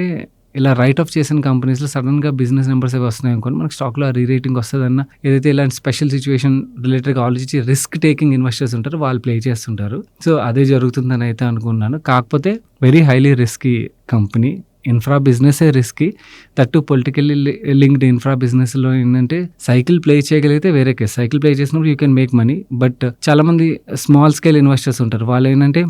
ఇలా రైట్ ఆఫ్ చేసిన కంపెనీస్లో సడన్గా బిజినెస్ నెంబర్స్ అవి వస్తున్నాయి అనుకోండి, మనకి స్టాక్లో రీరేటింగ్ వస్తుందన్న ఏదైతే ఇలాంటి స్పెషల్ సిచ్యువేషన్ రిలేటెడ్గా ఆలోచించి రిస్క్ టేకింగ్ ఇన్వెస్టర్స్ ఉంటారు, వాళ్ళు ప్లే చేస్తుంటారు. సో అదే జరుగుతుందని అయితే అనుకున్నాను. కాకపోతే very highly risky company. Infra బిజినెసే risky, that politically linked infra బిజినెస్లో ఏంటంటే సైకిల్ ప్లే చేయగలిగితే వేరే కేసు. సైకిల్ ప్లే చేసినప్పుడు you can make money. But చాలామంది స్మాల్ స్కేల్ ఇన్వెస్టర్స్ ఉంటారు, వాళ్ళు ఏంటంటే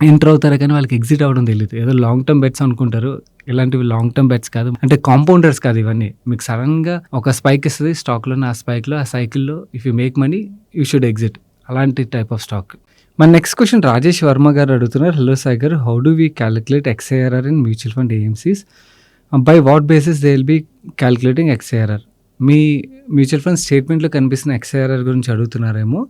ఎంటర్ అవుతారు కానీ వాళ్ళకి ఎగ్జిట్ అవ్వడం తెలియదు. ఏదో లాంగ్ టర్మ్ బెట్స్ అనుకుంటారు, ఇలాంటివి లాంగ్ టర్మ్ బెట్స్ కాదు, అంటే కాంపౌండర్స్ కాదు ఇవన్నీ. మీకు సడన్గా ఒక స్పైక్ ఇస్తుంది స్టాక్లో, ఆ స్పైక్లో ఆ సైకిల్లో if you make money you should exit, అలాంటి టైప్ ఆఫ్ స్టాక్. మన నెక్స్ట్ క్వశ్చన్ రాజేష్ వర్మ గారు అడుగుతున్నారు. హలో సాయి గారు, how do we calculate XARR in mutual fund AMCs? By what basis they will be calculating XARR? మీ మ్యూచువల్ ఫండ్ స్టేట్మెంట్లో కనిపిస్తున్న XARR గురించి అడుగుతున్నారేమో.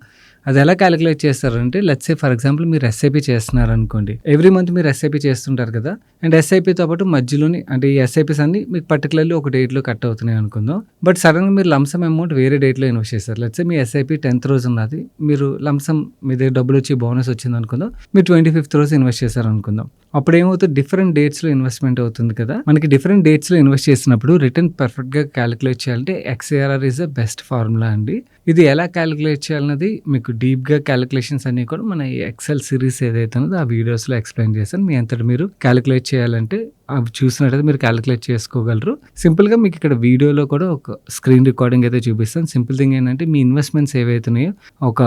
అది ఎలా క్యాలిక్యులేట్ చేస్తారంటే, లెట్స్ సే ఫర్ ఎగ్జాంపుల్ మీరు ఎస్ఐపి చేస్తున్నారు అనుకోండి, ఎవ్రీ మంత్ మీరు ఎస్ఐపి చేస్తుంటారు కదా, అండ్ ఎస్ఐపితో పాటు మధ్యలోని అంటే ఈ ఎస్ఐపిస్ అన్ని మీకు పర్టికులర్లీ ఒక డేట్లో కట్ అవుతున్నాయి అనుకుందాం. బట్ సడన్గా మీరు లంసమ్ అమౌంట్ వేరే డేట్లో ఇన్వెస్ట్ చేస్తారు. Let's say me SIP 10th రోజు ఉన్నది, మీరు లంసమ్ మీ దగ్గర డబ్బులు వచ్చి బోనస్ వచ్చింది అనుకుందాం, మీరు 25th రోజు ఇన్వెస్ట్ చేశారు అనుకుందాం. అప్పుడు ఏమవుతుంది, డిఫరెంట్ డేట్స్లో ఇన్వెస్ట్మెంట్ అవుతుంది కదా. మనకి డిఫరెంట్ డేట్స్లో ఇన్వెస్ట్ చేసినప్పుడు రిటర్న్ పర్ఫెక్ట్గా క్యాలిక్యులేట్ చేయాలంటే XARR is the best formula అండి. ఇది ఎలా క్యాలిక్యులేట్ చేయాలన్నది మీకు డీప్గా క్యాలిక్యులేషన్స్ అన్నీ కూడా మన ఎక్సెల్ సిరీస్ ఏదైతే ఉందో ఆ వీడియోస్లో ఎక్స్ప్లెయిన్ చేశాను. మీ అంతటా మీరు క్యాలిక్యులేట్ చేయాలంటే అవి చూసినట్టయితే మీరు క్యాలిక్యులేట్ చేసుకోగలరు. సింపుల్గా మీకు ఇక్కడ వీడియోలో కూడా ఒక స్క్రీన్ రికార్డింగ్ అయితే చూపిస్తాను. సింపుల్ థింగ్ ఏంటంటే, మీ ఇన్వెస్ట్మెంట్స్ ఏవైతున్నాయో ఒక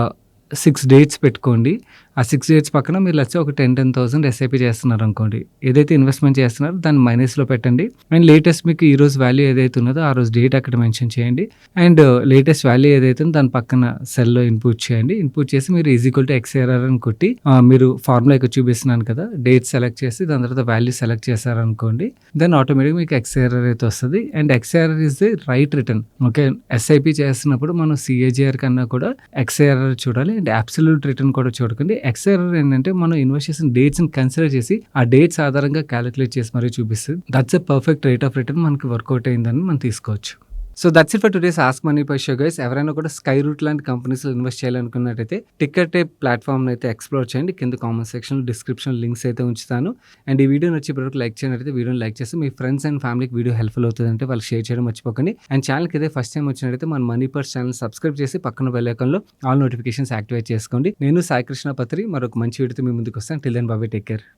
6 డేట్స్ పెట్టుకోండి. ఆ 6 డేట్స్ పక్కన మీరు వచ్చి ఒక 10,000 ఎస్ఐపి చేస్తున్నారు అనుకోండి, ఏదైతే ఇన్వెస్ట్మెంట్ చేస్తున్నారో దాన్ని మైనస్లో పెట్టండి. అండ్ లేటెస్ట్ మీకు ఈ రోజు వాల్యూ ఏదైతే ఉన్నదో ఆ రోజు డేట్ అక్కడ మెన్షన్ చేయండి. అండ్ లేటెస్ట్ వాల్యూ ఏదైతే ఉందో దాని పక్కన సెల్లో ఇన్పుట్ చేయండి. ఇన్పుట్ చేసి మీరు ఈక్వల్ టు XARR అని కొట్టి మీరు ఫార్ములా ఇక్కడ చూపిస్తున్నాను కదా, డేట్ సెలెక్ట్ చేసి దాని తర్వాత వాల్యూ సెలెక్ట్ చేశారనుకోండి, దెన్ ఆటోమేటిక్గా మీకు XARR అయితే వస్తుంది. And XARR is the right return. Okay, SIP చేస్తున్నప్పుడు మనం CAGR కన్నా కూడా XARR చూడాలి, అండ్ అబ్సల్యూట్ రిటర్న్ కూడా చూడకండి. XARR ఏంటంటే మనం ఇన్వెస్ట్ చేసిన డేట్స్ని కన్సిడర్ చేసి ఆ డేట్స్ ఆధారంగా క్యాలిక్యులేట్ చేసి మరీ చూపిస్తుంది. That's a perfect rate of return మనకి వర్కౌట్ అయిందని మనం తీసుకోవచ్చు. So that's it for today's ask money పై షో గైస్. ఎవరైనా కూడా స్కై రూట్ లాంటి కంపెనీస్లో ఇన్వెస్ట్ చేయాలనుకున్నట్టయితే టిక్కర్ టేప్ ప్లాట్ఫామ్ని అయితే ఎక్స్ప్లోర్ చేయండి. కింద కామెంట్ సెక్షన్లో డిస్క్రిప్షన్ లింక్స్ అయితే ఉంచుతాను. అండ్ ఈ వీడియోని వచ్చి ఇప్పటివరకు లైక్ చేయనట్టయితే వీడియోని లైక్ చేసి మీ ఫ్రెండ్స్ అండ్ ఫ్యామిలీకి వీడియో హెల్ప్ఫుల్ అవుతుందంటే వాళ్ళు షేర్ చేయడం మర్చిపోకండి. అండ్ ఛానల్కి ఇదే ఫస్ట్ టైం వచ్చినట్టయితే మన మనీ పర్స్ ఛానల్ సబ్స్క్రైబ్ చేసి పక్కన బెల్ ఐకాన్లో ఆల్ నోటిఫికేషన్స్ యాక్టివేట్ చేసుకోండి. నేను సాయి కృష్ణ పత్రి మరొక మంచి వీడియోతో మీ ముందుకు వస్తాను. Till then bye, take care.